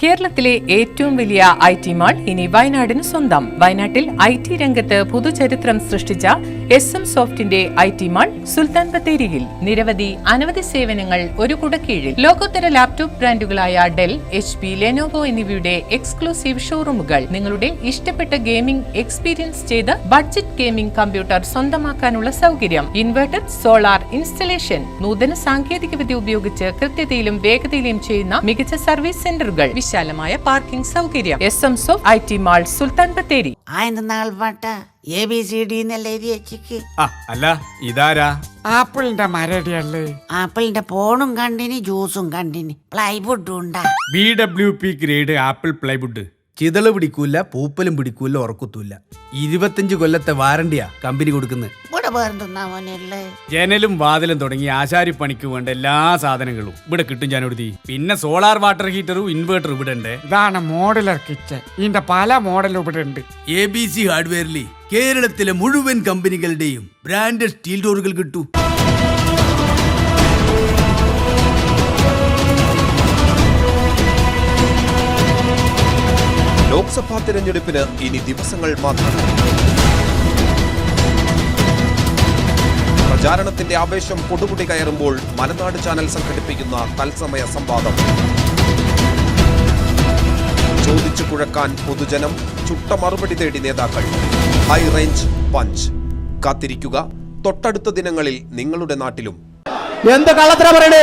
കേരളത്തിലെ ഏറ്റവും വലിയ IT മാൾ ഇനി വയനാടിന് സ്വന്തം. വയനാട്ടിൽ IT രംഗത്ത് പുതുചരിത്രം സൃഷ്ടിച്ച SM സോഫ്റ്റിന്റെ IT മാൾ സുൽത്താൻ ബത്തേരിയിൽ. അനവധി സേവനങ്ങൾ ഒരു കുടക്കീഴിൽ. ലോകോത്തര ലാപ്ടോപ്പ് ബ്രാൻഡുകളായ ഡെൽ, HP, ലെനോവോ എന്നിവയുടെ എക്സ്ക്ലൂസീവ് ഷോറൂമുകൾ. നിങ്ങളുടെ ഇഷ്ടപ്പെട്ട ഗെയിമിംഗ് എക്സ്പീരിയൻസ് ചെയ്ത് ബഡ്ജറ്റ് ഗെയിമിംഗ് കമ്പ്യൂട്ടർ സ്വന്തമാക്കാനുള്ള സൗകര്യം. ഇൻവെർട്ടർ, സോളാർ ഇൻസ്റ്റലേഷൻ, നൂതന സാങ്കേതികവിദ്യ ഉപയോഗിച്ച് കൃത്യതയിലും വേഗതയിലും ചെയ്യുന്ന മികച്ച സർവീസ് സെന്ററുകൾ, വിശാലമായ പാർക്കിംഗ് സൗകര്യം. SM soft IT mall Sultan Bathery. അല്ല ഇതാരാ? ആപ്പിളിന്റെ മരടിയല്ലേ? ആപ്പിളിന്റെ ഫോണും കണ്ടിനി, ജ്യൂസും കണ്ടിനി, പ്ലൈവുഡും ഉണ്ടാ. BWP grade Apple plywood. ചിതള് പിടിക്കൂല, പൂപ്പലും പിടിക്കൂല, ഉറക്കത്തൂല്ല. 25 കൊല്ലത്തെ വാറണ്ടിയാ കമ്പനി കൊടുക്കുന്നത്. ജനലും വാതിലും തുടങ്ങി ആശാരിപ്പണിക്ക് വേണ്ട എല്ലാ സാധനങ്ങളും ഇവിടെ കിട്ടും. ജാനോടുതി പിന്നെ സോളാർ വാട്ടർ ഹീറ്ററും ഇൻവേർട്ടറും ഇവിടെ ഉണ്ട്. ഇതാണ് മോഡുലർ കിച്ചൺ. ഇതിന്റെ പല മോഡലും ഇവിടെ ഉണ്ട്. ABC ഹാർഡ്വെയറിൽ കേരളത്തിലെ മുഴുവൻ കമ്പനികളുടെയും ബ്രാൻഡഡ് സ്റ്റീൽ ഡോറുകൾ കിട്ടും. ലോക്സഭാ തിരഞ്ഞെടുപ്പിന് ഇനി ദിവസങ്ങൾ മാത്രം. പ്രചാരണത്തിന്റെ ആവേശം കൊടുമുടി കയറുമ്പോൾ മലനാട് ചാനൽ സംഘടിപ്പിക്കുന്ന തത്സമയ സംവാദം. ചോദിച്ചു കുഴക്കാൻ പൊതുജനം, ചുട്ട മറുപടി തേടി നേതാക്കൾ. High range punch. കാത്തിരിക്കുക തൊട്ടടുത്ത ദിനങ്ങളിൽ നിങ്ങളുടെ നാട്ടിലും. എന്ത് കള്ളത്തരാ പറയണേ?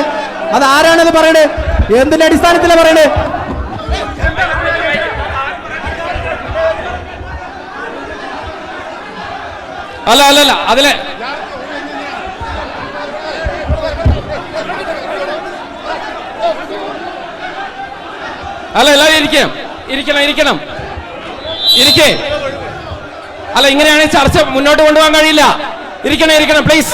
അത് ആരാണെന്ന് പറയണേ? എന്തിന്റെ അടിസ്ഥാനത്തിലാ പറയണേ? അല്ല അതിലെ അല്ല എല്ലാവരും ഇരിക്കണം. അല്ല ഇങ്ങനെയാണെങ്കിൽ ചർച്ച മുന്നോട്ട് കൊണ്ടുപോകാൻ കഴിയില്ല. ഇരിക്കണം പ്ലീസ്.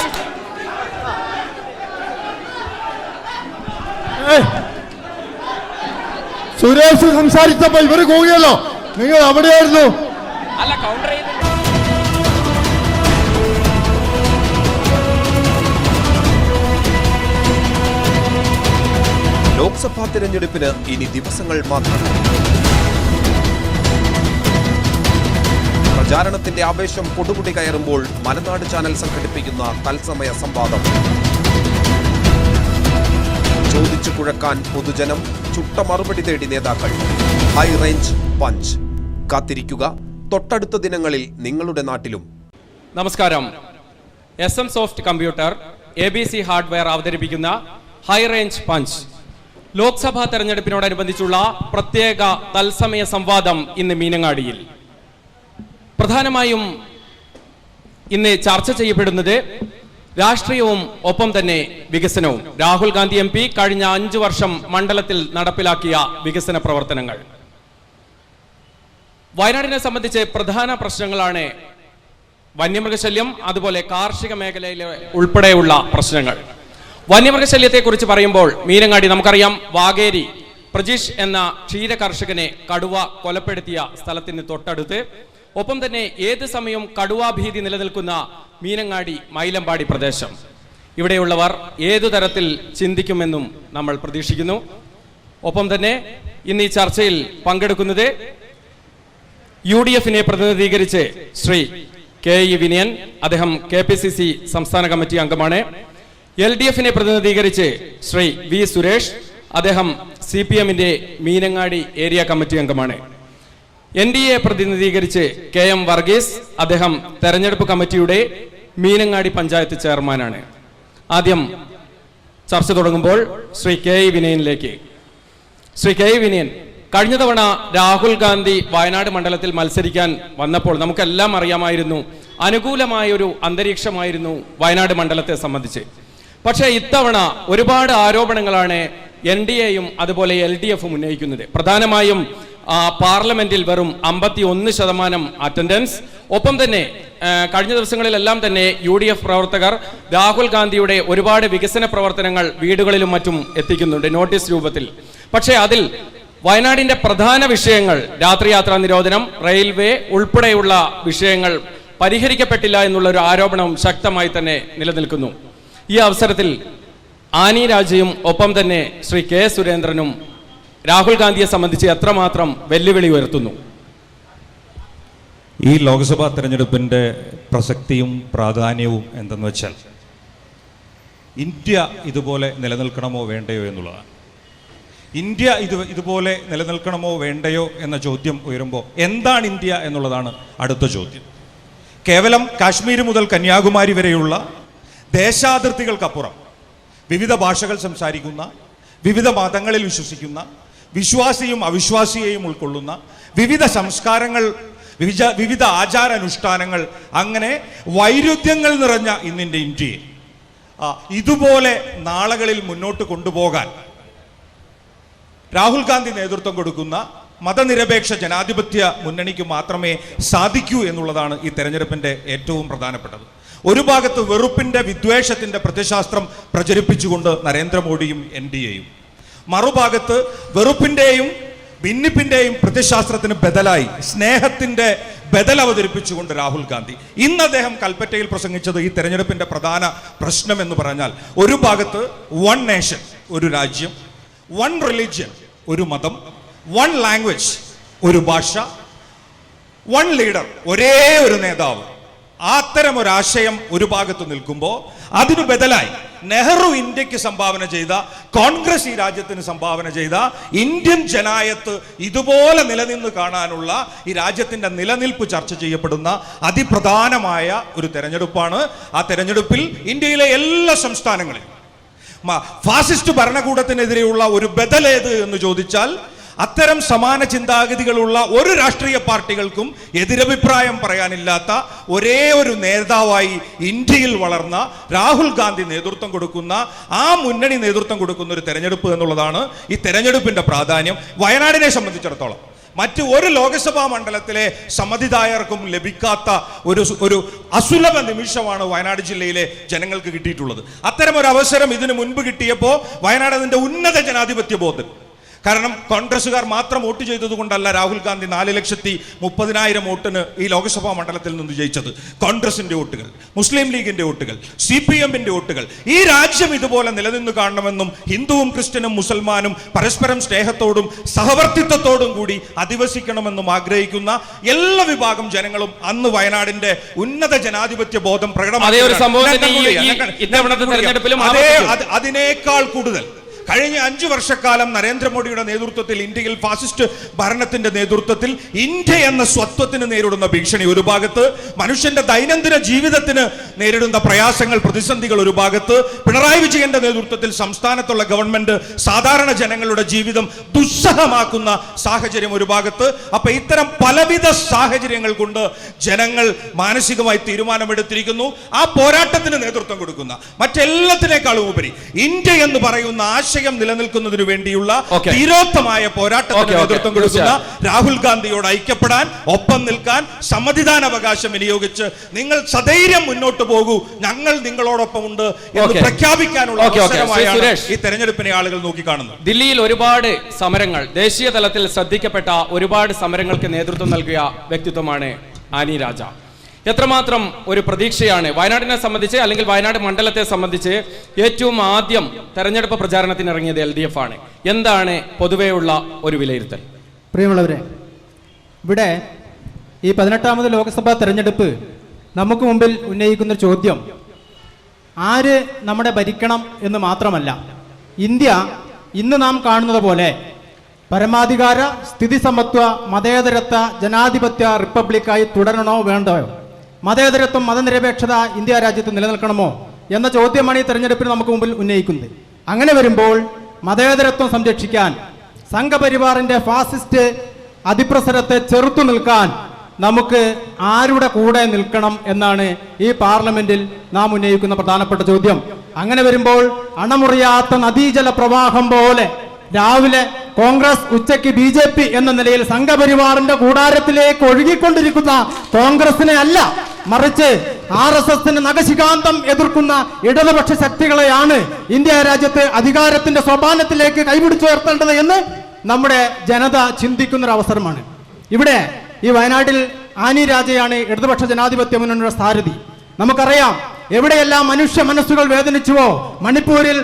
സുരേഷ് സംസാരിച്ചപ്പോ ഇവര് കൂടിയല്ലോ, നിങ്ങൾ അവിടെയായിരുന്നു. അല്ല കൗണ്ടർ ചെയ്ത് ലോക്സഭാ തിരഞ്ഞെടുപ്പിന് ഇനി ദിവസങ്ങൾ മാത്രം. പ്രചാരണത്തിന്റെ ആവേശം കൊടുമുടി കയറുമ്പോൾ മലനാട് ചാനൽ സംഘടിപ്പിക്കുന്ന തത്സമയ സംവാദം. ചോദിച്ചു കുഴക്കാൻ പൊതുജനം, ചുട്ട മറുപടി തേടി നേതാക്കൾ. High range punch. കാത്തിരിക്കുക തൊട്ടടുത്ത ദിനങ്ങളിൽ നിങ്ങളുടെ നാട്ടിലും. നമസ്കാരം. SM soft computer, ABC hardware അവതരിപ്പിക്കുന്ന ഹൈ റേഞ്ച് പഞ്ച് ലോക്സഭാ തെരഞ്ഞെടുപ്പിനോടനുബന്ധിച്ചുള്ള പ്രത്യേക തത്സമയ സംവാദം ഇന്ന് മീനങ്ങാടിയിൽ. പ്രധാനമായും ഇന്ന് ചർച്ച ചെയ്യപ്പെടുന്നത് രാഷ്ട്രീയവും ഒപ്പം തന്നെ വികസനവും. രാഹുൽ ഗാന്ധി MP കഴിഞ്ഞ 5 വർഷം മണ്ഡലത്തിൽ നടപ്പിലാക്കിയ വികസന പ്രവർത്തനങ്ങൾ. വയനാടിനെ സംബന്ധിച്ച് പ്രധാന പ്രശ്നങ്ങളാണ് വന്യമൃഗശല്യം, അതുപോലെ കാർഷിക മേഖലയിലെ ഉൾപ്പെടെയുള്ള പ്രശ്നങ്ങൾ. വന്യമൃഗശല്യത്തെക്കുറിച്ച് പറയുമ്പോൾ മീനങ്ങാടി നമുക്കറിയാം, വാഗേരി പ്രജീഷ് എന്ന ക്ഷീര കർഷകനെ കടുവ കൊലപ്പെടുത്തിയ സ്ഥലത്തിന് തൊട്ടടുത്ത്, ഒപ്പം തന്നെ ഏത് സമയവും കടുവാ ഭീതി നിലനിൽക്കുന്ന മീനങ്ങാടി മൈലമ്പാടി പ്രദേശം. ഇവിടെയുള്ളവർ ഏതു തരത്തിൽ ചിന്തിക്കുമെന്നും നമ്മൾ പ്രതീക്ഷിക്കുന്നു. ഒപ്പം തന്നെ ഇന്ന് ഈ ചർച്ചയിൽ പങ്കെടുക്കുന്നത് UDF-നെ പ്രതിനിധീകരിച്ച് ശ്രീ KE വിനയൻ, അദ്ദേഹം KPCC സംസ്ഥാന കമ്മിറ്റി അംഗമാണ്. LDF-നെ പ്രതിനിധീകരിച്ച് ശ്രീ V സുരേഷ്, അദ്ദേഹം CPM-ന്റെ മീനങ്ങാടി ഏരിയ കമ്മിറ്റി അംഗമാണ്. NDA പ്രതിനിധീകരിച്ച് KM വർഗീസ്, അദ്ദേഹം തെരഞ്ഞെടുപ്പ് കമ്മിറ്റിയുടെ മീനങ്ങാടി പഞ്ചായത്ത് ചെയർമാനാണ്. ആദ്യം ചർച്ച തുടങ്ങുമ്പോൾ ശ്രീ KE വിനയനിലേക്ക്. ശ്രീ KE വിനയൻ, കഴിഞ്ഞ തവണ രാഹുൽ ഗാന്ധി വയനാട് മണ്ഡലത്തിൽ മത്സരിക്കാൻ വന്നപ്പോൾ നമുക്കെല്ലാം അറിയാമായിരുന്നു, അനുകൂലമായൊരു അന്തരീക്ഷമായിരുന്നു വയനാട് മണ്ഡലത്തെ സംബന്ധിച്ച്. പക്ഷേ ഇത്തവണ ഒരുപാട് ആരോപണങ്ങളാണ് NDA-യും അതുപോലെ LDF-ഉം ഉന്നയിക്കുന്നത്. പ്രധാനമായും പാർലമെന്റിൽ വെറും 51% അറ്റൻഡൻസ്. ഒപ്പം തന്നെ കഴിഞ്ഞ ദിവസങ്ങളിലെല്ലാം തന്നെ UDF പ്രവർത്തകർ രാഹുൽ ഗാന്ധിയുടെ ഒരുപാട് വികസന പ്രവർത്തനങ്ങൾ വീടുകളിലും മറ്റും എത്തിക്കുന്നുണ്ട് നോട്ടീസ് രൂപത്തിൽ. പക്ഷേ അതിൽ വയനാടിന്റെ പ്രധാന വിഷയങ്ങൾ, രാത്രിയാത്രാ നിരോധനം, റെയിൽവേ ഉൾപ്പെടെയുള്ള വിഷയങ്ങൾ പരിഹരിക്കപ്പെട്ടില്ല എന്നുള്ള ഒരു ആരോപണം ശക്തമായി തന്നെ നിലനിൽക്കുന്നു. ഈ അവസരത്തിൽ ആനി രാജയും ഒപ്പം തന്നെ ശ്രീ K സുരേന്ദ്രനും രാഹുൽ ഗാന്ധിയെ സംബന്ധിച്ച് എത്രമാത്രം വെല്ലുവിളി ഉയർത്തുന്നു? ഈ ലോക്സഭാ തെരഞ്ഞെടുപ്പിൻ്റെ പ്രസക്തിയും പ്രാധാന്യവും എന്തെന്ന് വെച്ചാൽ ഇന്ത്യ ഇതുപോലെ നിലനിൽക്കണമോ വേണ്ടയോ എന്നുള്ളതാണ്. ഇന്ത്യ ഇതുപോലെ നിലനിൽക്കണമോ വേണ്ടയോ എന്ന ചോദ്യം ഉയരുമ്പോൾ എന്താണ് ഇന്ത്യ എന്നുള്ളതാണ് അടുത്ത ചോദ്യം. കേവലം കാശ്മീർ മുതൽ കന്യാകുമാരി വരെയുള്ള ദേശാതിർത്തികൾക്കപ്പുറം വിവിധ ഭാഷകൾ സംസാരിക്കുന്ന, വിവിധ മതങ്ങളിൽ വിശ്വസിക്കുന്ന, വിശ്വാസിയും അവിശ്വാസിയെയും ഉൾക്കൊള്ളുന്ന, വിവിധ സംസ്കാരങ്ങൾ, വിവിധ ആചാരാനുഷ്ഠാനങ്ങൾ, അങ്ങനെ വൈരുദ്ധ്യങ്ങൾ നിറഞ്ഞ ഇന്നിൻ്റെ ഇന്ത്യയെ ഇതുപോലെ നാളുകളിൽ മുന്നോട്ട് കൊണ്ടുപോകാൻ രാഹുൽ ഗാന്ധി നേതൃത്വം കൊടുക്കുന്ന മതനിരപേക്ഷ ജനാധിപത്യ മുന്നണിക്ക് മാത്രമേ സാധിക്കൂ എന്നുള്ളതാണ് ഈ തെരഞ്ഞെടുപ്പിൻ്റെ ഏറ്റവും പ്രധാനപ്പെട്ടത്. ഒരു ഭാഗത്ത് വെറുപ്പിൻ്റെ, വിദ്വേഷത്തിൻ്റെ പ്രത്യശാസ്ത്രം പ്രചരിപ്പിച്ചുകൊണ്ട് നരേന്ദ്രമോദിയും NDAയും, മറുഭാഗത്ത് വെറുപ്പിൻ്റെയും ഭിന്നിപ്പിൻ്റെയും പ്രത്യശാസ്ത്രത്തിന് ബദലായി സ്നേഹത്തിൻ്റെ ബദൽ അവതരിപ്പിച്ചുകൊണ്ട് രാഹുൽ ഗാന്ധി. ഇന്ന് അദ്ദേഹം കൽപ്പറ്റയിൽ പ്രസംഗിച്ചത് ഈ തെരഞ്ഞെടുപ്പിൻ്റെ പ്രധാന പ്രശ്നം എന്ന് പറഞ്ഞാൽ, ഒരു ഭാഗത്ത് വൺ നേഷൻ, ഒരു രാജ്യം, വൺ റിലിജ്യൻ, ഒരു മതം, വൺ ലാംഗ്വേജ്, ഒരു ഭാഷ, വൺ ലീഡർ, ഒരേ ഒരു നേതാവ്, അത്തരം ഒരാശയം ഒരു ഭാഗത്ത് നിൽക്കുമ്പോൾ അതിനു ബദലായി നെഹ്റു ഇന്ത്യക്ക് സംഭാവന ചെയ്ത, കോൺഗ്രസ് ഈ രാജ്യത്തിന് സംഭാവന ചെയ്ത ഇന്ത്യൻ ജനായത്ത് ഇതുപോലെ നിലനിന്ന് കാണാനുള്ള ഈ രാജ്യത്തിന്റെ നിലനിൽപ്പ് ചർച്ച ചെയ്യപ്പെടുന്ന അതിപ്രധാനമായ ഒരു തെരഞ്ഞെടുപ്പാണ്. ആ തെരഞ്ഞെടുപ്പിൽ ഇന്ത്യയിലെ എല്ലാ സംസ്ഥാനങ്ങളിലും ഫാസിസ്റ്റ് ഭരണകൂടത്തിനെതിരെയുള്ള ഒരു ബദലേത് എന്ന് ചോദിച്ചാൽ അത്തരം സമാന ചിന്താഗതികളുള്ള ഒരു രാഷ്ട്രീയ പാർട്ടികൾക്കും എതിരഭിപ്രായം പറയാനില്ലാത്ത ഒരേ ഒരു നേതാവായി ഇന്ത്യയിൽ വളർന്ന രാഹുൽ ഗാന്ധി നേതൃത്വം കൊടുക്കുന്ന, ആ മുന്നണി നേതൃത്വം കൊടുക്കുന്ന ഒരു തെരഞ്ഞെടുപ്പ് എന്നുള്ളതാണ് ഈ തെരഞ്ഞെടുപ്പിന്റെ പ്രാധാന്യം. വയനാടിനെ സംബന്ധിച്ചിടത്തോളം മറ്റ് ഒരു ലോക്സഭാ മണ്ഡലത്തിലെ സമ്മതിദായകർക്കും ലഭിക്കാത്ത ഒരു അസുലഭ നിമിഷമാണ് വയനാട് ജില്ലയിലെ ജനങ്ങൾക്ക് കിട്ടിയിട്ടുള്ളത്. അത്തരം ഒരു അവസരം ഇതിനു മുൻപ് കിട്ടിയപ്പോൾ വയനാട് അതിന്റെ ഉന്നത ജനാധിപത്യ ബോധം, കാരണം കോൺഗ്രസുകാർ മാത്രം വോട്ട് ചെയ്തത് കൊണ്ടല്ല രാഹുൽ ഗാന്ധി 4,30,000 വോട്ടിന് ഈ ലോക്സഭാ മണ്ഡലത്തിൽ നിന്ന് ജയിച്ചത്. കോൺഗ്രസിന്റെ വോട്ടുകൾ, മുസ്ലിം ലീഗിന്റെ വോട്ടുകൾ, CPM-ന്റെ വോട്ടുകൾ. ഈ രാജ്യം ഇതുപോലെ നിലനിന്ന് കാണണമെന്നും ഹിന്ദുവും ക്രിസ്ത്യനും മുസൽമാനും പരസ്പരം സ്നേഹത്തോടും സഹവർത്തിത്വത്തോടും കൂടി അധിവസിക്കണമെന്നും ആഗ്രഹിക്കുന്ന എല്ലാ വിഭാഗം ജനങ്ങളും അന്ന് വയനാടിന്റെ ഉന്നത ജനാധിപത്യ ബോധം അതിനേക്കാൾ കൂടുതൽ കഴിഞ്ഞ 5 വർഷക്കാലം നരേന്ദ്രമോദിയുടെ നേതൃത്വത്തിൽ ഇന്ത്യയിൽ ഫാസിസ്റ്റ് ഭരണത്തിന്റെ നേതൃത്വത്തിൽ ഇന്ത്യ എന്ന സ്വത്വത്തിന് നേരിടുന്ന ഭീഷണി ഒരു ഭാഗത്ത്, മനുഷ്യന്റെ ദൈനംദിന ജീവിതത്തിന് നേരിടുന്ന പ്രയാസങ്ങൾ, പ്രതിസന്ധികൾ ഒരു ഭാഗത്ത്, പിണറായി വിജയന്റെ നേതൃത്വത്തിൽ സംസ്ഥാനത്തുള്ള ഗവൺമെന്റ് സാധാരണ ജനങ്ങളുടെ ജീവിതം ദുസ്സഹമാക്കുന്ന സാഹചര്യം ഒരു ഭാഗത്ത്. അപ്പൊ ഇത്തരം പലവിധ സാഹചര്യങ്ങൾ കൊണ്ട് ജനങ്ങൾ മാനസികമായി തീരുമാനമെടുത്തിരിക്കുന്നു. ആ പോരാട്ടത്തിന് നേതൃത്വം കൊടുക്കുന്ന, മറ്റെല്ലാത്തിനേക്കാളും ഉപരി ഇന്ത്യ എന്ന് പറയുന്ന ആശയം നിലനിൽക്കുന്നതിന് വേണ്ടിയുള്ള തീരോത്തമായ പോരാട്ടത്തിന് നേതൃത്വം കൊടുക്കുന്ന രാഹുൽ ഗാന്ധിയോട് ഐക്യപ്പെടാൻ, ഒപ്പം നിൽക്കാൻ, സമ്മതിദാനാവകാശം വിനിയോഗിച്ച് നിങ്ങൾ സധൈര്യം മുന്നോട്ട് പോകൂ, ഞങ്ങൾ നിങ്ങളോടൊപ്പം ഉണ്ട് എന്ന് പ്രഖ്യാപിക്കാനുള്ള അവസരമായാണ് ഈ തെരഞ്ഞെടുപ്പിനെ ആളുകൾ നോക്കിക്കാണുന്നത്. ദില്ലിയിൽ ഒരുപാട് സമരങ്ങൾ, ദേശീയ തലത്തിൽ ശ്രദ്ധിക്കപ്പെട്ട ഒരുപാട് സമരങ്ങൾക്ക് നേതൃത്വം നൽകിയ വ്യക്തിത്വമാണ് ആനി രാജ. എത്രമാത്രം ഒരു പ്രതീക്ഷയാണ് വയനാടിനെ സംബന്ധിച്ച്, അല്ലെങ്കിൽ വയനാട് മണ്ഡലത്തെ സംബന്ധിച്ച് ഏറ്റവും ആദ്യം തെരഞ്ഞെടുപ്പ് പ്രചാരണത്തിന് ഇറങ്ങിയത് LDF ആണ്. എന്താണ് പൊതുവെയുള്ള ഒരു വിലയിരുത്തൽ? പ്രിയമുള്ളവരെ, ഇവിടെ ഈ 18ാമത് ലോക്സഭാ തെരഞ്ഞെടുപ്പ് നമുക്ക് മുമ്പിൽ ഉന്നയിക്കുന്ന ചോദ്യം ആര് നമ്മുടെ ഭരിക്കണം എന്ന് മാത്രമല്ല, ഇന്ത്യ ഇന്ന് നാം കാണുന്നത് പോലെ പരമാധികാര, സ്ഥിതിസമത്വ, മതേതരത്വ, ജനാധിപത്യ റിപ്പബ്ലിക്കായി തുടരണോ വേണ്ടയോ, മതേതരത്വം, മതനിരപേക്ഷത ഇന്ത്യ രാജ്യത്ത് നിലനിൽക്കണമോ എന്ന ചോദ്യമാണ് ഈ തെരഞ്ഞെടുപ്പിന് നമുക്ക് മുമ്പിൽ ഉന്നയിക്കുന്നത്. അങ്ങനെ വരുമ്പോൾ മതേതരത്വം സംരക്ഷിക്കാൻ, സംഘപരിവാറിന്റെ ഫാസിസ്റ്റ് അതിപ്രസരത്തെ ചെറുത്തു നിൽക്കാൻ നമുക്ക് ആരുടെ കൂടെ നിൽക്കണം എന്നാണ് ഈ പാർലമെന്റിൽ നാം ഉന്നയിക്കുന്ന പ്രധാനപ്പെട്ട ചോദ്യം. അങ്ങനെ വരുമ്പോൾ അണമുറിയാത്ത നദീജല പ്രവാഹം പോലെ രാവിലെ കോൺഗ്രസ്, ഉച്ചയ്ക്ക് BJP എന്ന നിലയിൽ സംഘപരിവാറിന്റെ കൂടാരത്തിലേക്ക് ഒഴുകിക്കൊണ്ടിരിക്കുന്ന കോൺഗ്രസിനെ അല്ല, മറിച്ച് RSSന് നഖശികാന്തം എതിർക്കുന്ന ഇടതുപക്ഷ ശക്തികളെയാണ് ഇന്ത്യ രാജ്യത്ത് അധികാരത്തിന്റെ സോപാനത്തിലേക്ക് കൈപിടിച്ചുയർത്തേണ്ടത് എന്ന് നമ്മുടെ ജനത ചിന്തിക്കുന്ന ഒരു അവസരമാണ്. ഇവിടെ ഈ വയനാട്ടിൽ ആനി രാജയാണ് ഇടതുപക്ഷ ജനാധിപത്യ മുന്നണിയുടെ സ്ഥാനാർത്ഥി. നമുക്കറിയാം എവിടെയെല്ലാം മനുഷ്യ മനസ്സുകൾ വേദനിച്ചുവോ, മണിപ്പൂരിൽ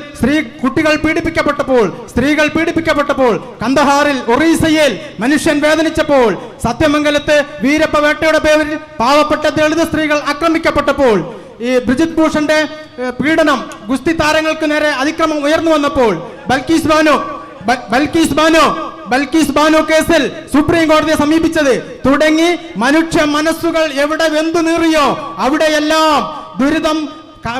കുട്ടികൾ പീഡിപ്പിക്കപ്പെട്ടപ്പോൾ, സ്ത്രീകൾ പീഡിപ്പിക്കപ്പെട്ടപ്പോൾ, കന്ദഹാറിൽ ഒറീസയിൽ മനുഷ്യൻ വേദനിച്ചപ്പോൾ, സത്യമംഗലത്ത് വീരപ്പ വേട്ടയുടെ പേരിൽ പാവപ്പെട്ട ദളിത് സ്ത്രീകൾ ആക്രമിക്കപ്പെട്ടപ്പോൾ, ഈ ബ്രിജിത് ഭൂഷന്റെ പീഡനം, ഗുസ്തി താരങ്ങൾക്ക് നേരെ അതിക്രമം ഉയർന്നു വന്നപ്പോൾ, ബൽക്കീസ് ബാനു കേസിൽ സുപ്രീം കോടതിയെ സമീപിച്ചത് തുടങ്ങി മനുഷ്യ മനസ്സുകൾ എവിടെ വെന്തു നീറിയോ അവിടെയെല്ലാം ദുരിതം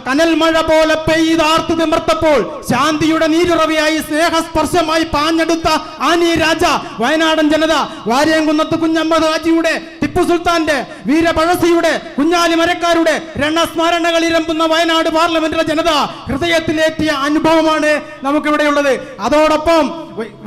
കനൽ മഴ പോലെ പെയ്താർത്തു തിമിർത്തപ്പോൾ ശാന്തിയുടെ നീരുറവിയായി സ്നേഹസ്പർശമായി പാഞ്ഞെടുത്ത ആനി രാജ, വയനാടൻ ജനത, വാര്യംകുന്നത്ത് കുഞ്ഞമ്മദ് ഹാജിയുടെ, ടിപ്പു സുൽത്താന്റെ, വീരപഴസിയുടെ, കുഞ്ഞാലി മരക്കാരുടെ രണസ്മരണകൾ ഇരമ്പുന്ന വയനാട് പാർലമെന്റിലെ ജനത ഹൃദയത്തിലേറ്റിയ അനുഭവമാണ് നമുക്കിവിടെയുള്ളത്. അതോടൊപ്പം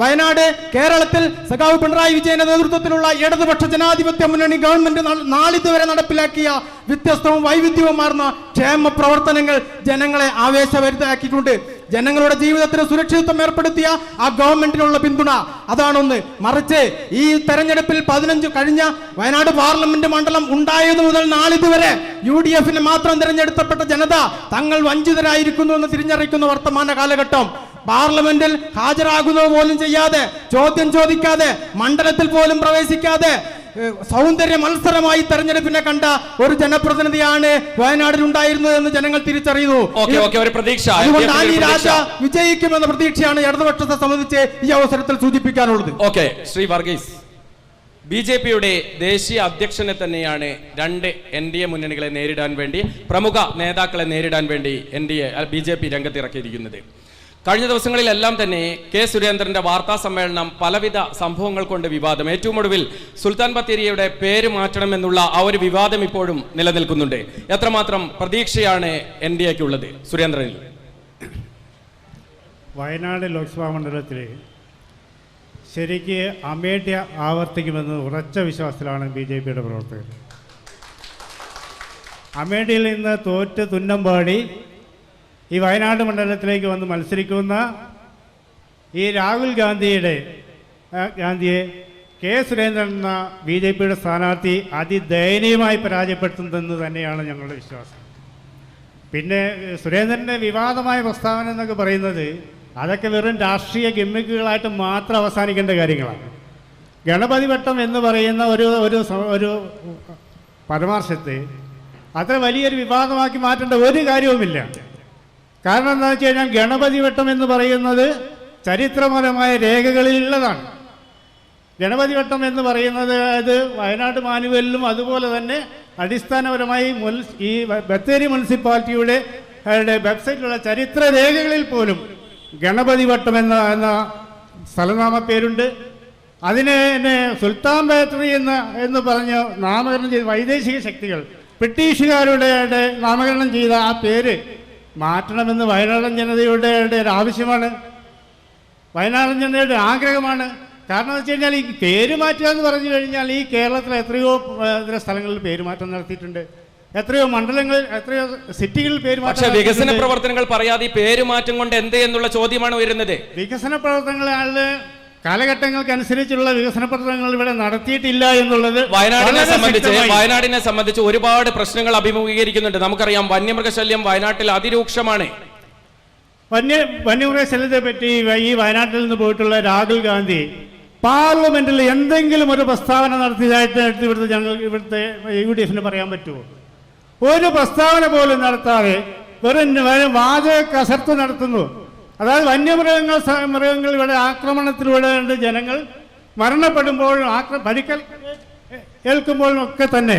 വയനാട് കേരളത്തിൽ സഖാവ് പിണറായി വിജയന്റെ നേതൃത്വത്തിലുള്ള ഇടതുപക്ഷ ജനാധിപത്യ മുന്നണി ഗവൺമെന്റ് നാളിതുവരെ നടപ്പിലാക്കിയ വ്യത്യസ്തവും വൈവിധ്യവുമാർന്ന ക്ഷേമ പ്രവർത്തനങ്ങൾ ജനങ്ങളെ ആവേശഭരിതരാക്കിയിട്ടുണ്ട്. ജനങ്ങളുടെ ജീവിതത്തിന് സുരക്ഷിതത്വം ഏർപ്പെടുത്തിയ ആ ഗവൺമെന്റിനുള്ള പിന്തുണ അതാണൊന്ന്. മറിച്ച് ഈ തെരഞ്ഞെടുപ്പിൽ 15 കഴിഞ്ഞ വയനാട് പാർലമെന്റ് മണ്ഡലം ഉണ്ടായതു മുതൽ നാളിതുവരെ UDF മാത്രം തിരഞ്ഞെടുക്കപ്പെട്ട ജനത തങ്ങൾ വഞ്ചിതരായിരിക്കുന്നു എന്ന് തിരിച്ചറിയിക്കുന്ന വർത്തമാന കാലഘട്ടം. പാർലമെന്റിൽ ഹാജരാകുന്നത് പോലും ചെയ്യാതെ, ചോദ്യം ചോദിക്കാതെ, മണ്ഡലത്തിൽ പോലും പ്രവേശിക്കാതെ സൗന്ദര്യ മത്സരമായി തെരഞ്ഞെടുപ്പിനെ കണ്ട ഒരു ജനപ്രതിനിധിയാണ് വയനാടിൽ ഉണ്ടായിരുന്നത് എന്ന് ജനങ്ങൾ തിരിച്ചറിയുന്നു. അതുകൊണ്ട് ആനി രാജ വിജയിക്കുമെന്ന പ്രതീക്ഷയാണ് ഇടതുപക്ഷത്തെ സംബന്ധിച്ച് ഈ അവസരത്തിൽ സൂചിപ്പിക്കാനുള്ളത്. ശ്രീ വർഗീസ്, BJPയുടെ ദേശീയ അധ്യക്ഷനെ തന്നെയാണ് 2 NDA മുന്നണികളെ നേരിടാൻ വേണ്ടി, പ്രമുഖ നേതാക്കളെ നേരിടാൻ വേണ്ടി BJP രംഗത്തിറക്കിയിരിക്കുന്നത്. കഴിഞ്ഞ ദിവസങ്ങളിലെല്ലാം തന്നെ കെ സുരേന്ദ്രന്റെ വാർത്താ സമ്മേളനം പലവിധ സംഭവങ്ങൾ കൊണ്ട് വിവാദം. ഏറ്റവും ഒടുവിൽ സുൽത്താൻ ബത്തേരിയുടെ പേര് മാറ്റണമെന്നുള്ള ആ ഒരു വിവാദം ഇപ്പോഴും നിലനിൽക്കുന്നുണ്ട്. എത്രമാത്രം പ്രതീക്ഷയാണ് NDAക്കുള്ളത് സുരേന്ദ്രനിൽ? വയനാട് ലോക്സഭാ മണ്ഡലത്തിൽ ശരിക്ക് അമേഠ്യ ആവർത്തിക്കുമെന്ന് ഉറച്ച വിശ്വാസത്തിലാണ് BJPയുടെ പ്രവർത്തകർ. അമേഠിയിൽ നിന്ന് തോറ്റ് തുന്നമ്പാടി ഈ വയനാട് മണ്ഡലത്തിലേക്ക് വന്ന് മത്സരിക്കുന്ന ഈ രാഹുൽ ഗാന്ധിയെ കെ സുരേന്ദ്രൻ എന്ന BJPയുടെ സ്ഥാനാർത്ഥി അതിദയനീയമായി പരാജയപ്പെടുത്തുന്നതെന്ന് തന്നെയാണ് ഞങ്ങളുടെ വിശ്വാസം. പിന്നെ സുരേന്ദ്രൻ്റെ വിവാദമായ പ്രസ്താവന എന്നൊക്കെ പറയുന്നത് അതൊക്കെ വെറും രാഷ്ട്രീയ ഗിമ്മിക്കുകളായിട്ട് മാത്രം അവസാനിക്കേണ്ട കാര്യങ്ങളാണ്. ഗണപതി വട്ടം എന്ന് പറയുന്ന ഒരു പരാമർശത്തെ അത്ര വലിയൊരു വിവാദമാക്കി മാറ്റേണ്ട ഒരു കാര്യവുമില്ല. കാരണം എന്താ വെച്ച് കഴിഞ്ഞാൽ ഗണപതി വട്ടം എന്ന് പറയുന്നത് ചരിത്രപരമായ രേഖകളിലുള്ളതാണ്. ഗണപതി വട്ടം എന്ന് പറയുന്നത് അത് വയനാട് മാനുവലിലും അതുപോലെ തന്നെ അടിസ്ഥാനപരമായി ഈ ബത്തേരി മുനിസിപ്പാലിറ്റിയുടെ വെബ്സൈറ്റിലുള്ള ചരിത്ര രേഖകളിൽ പോലും ഗണപതി വട്ടം എന്ന സ്ഥലനാമ പേരുണ്ട്. അതിനെ സുൽത്താൻ ബത്തേരി എന്ന് പറഞ്ഞ് നാമകരണം ചെയ്ത വൈദേശിക ശക്തികൾ ബ്രിട്ടീഷുകാരുടെ നാമകരണം ചെയ്ത ആ പേര് മാറ്റണമെന്ന് വയനാടൻ ജനതയുടെ ഒരു ആവശ്യമാണ്, വയനാടൻ ജനതയുടെ ആഗ്രഹമാണ്. കാരണം എന്ന് വെച്ച് കഴിഞ്ഞാൽ ഈ പേര് മാറ്റുക എന്ന് പറഞ്ഞു കഴിഞ്ഞാൽ ഈ കേരളത്തിൽ എത്രയോ സ്ഥലങ്ങളിൽ പേരുമാറ്റം നടത്തിയിട്ടുണ്ട്, എത്രയോ മണ്ഡലങ്ങളിൽ, എത്രയോ സിറ്റികളിൽ പേരുമാറ്റം. വികസന പ്രവർത്തനങ്ങൾ പറയാതെ പേരുമാറ്റം കൊണ്ട് എന്ത് എന്നുള്ള ചോദ്യമാണ് വരുന്നത്. വികസന പ്രവർത്തനങ്ങൾ കാലഘട്ടങ്ങൾക്കനുസരിച്ചുള്ള വികസന പ്രവർത്തനങ്ങൾ ഇവിടെ നടത്തിയിട്ടില്ല എന്നുള്ളത് വയനാടിനെ സംബന്ധിച്ച് ഒരുപാട് പ്രശ്നങ്ങൾ അഭിമുഖീകരിക്കുന്നുണ്ട്. നമുക്കറിയാം, വന്യമൃഗശല്യം വയനാട്ടിൽ അതിരൂക്ഷമാണ്. വന്യമൃഗശല്യത്തെ പറ്റി ഈ വയനാട്ടിൽ നിന്ന് പോയിട്ടുള്ള രാഹുൽ ഗാന്ധി പാർലമെന്റിൽ എന്തെങ്കിലും ഒരു പ്രസ്താവന നടത്തിയതായിട്ട് ഇവിടുത്തെ UDF പറയാൻ പറ്റുമോ? ഒരു പ്രസ്താവന പോലും നടത്താതെ വെറും വാചക കസർത്ത് നടത്തുന്നു. അതായത് മൃഗങ്ങൾ ഇവിടെ ആക്രമണത്തിലൂടെ ജനങ്ങൾ മരണപ്പെടുമ്പോഴും പരിക്കൽ ഏൽക്കുമ്പോഴും ഒക്കെ തന്നെ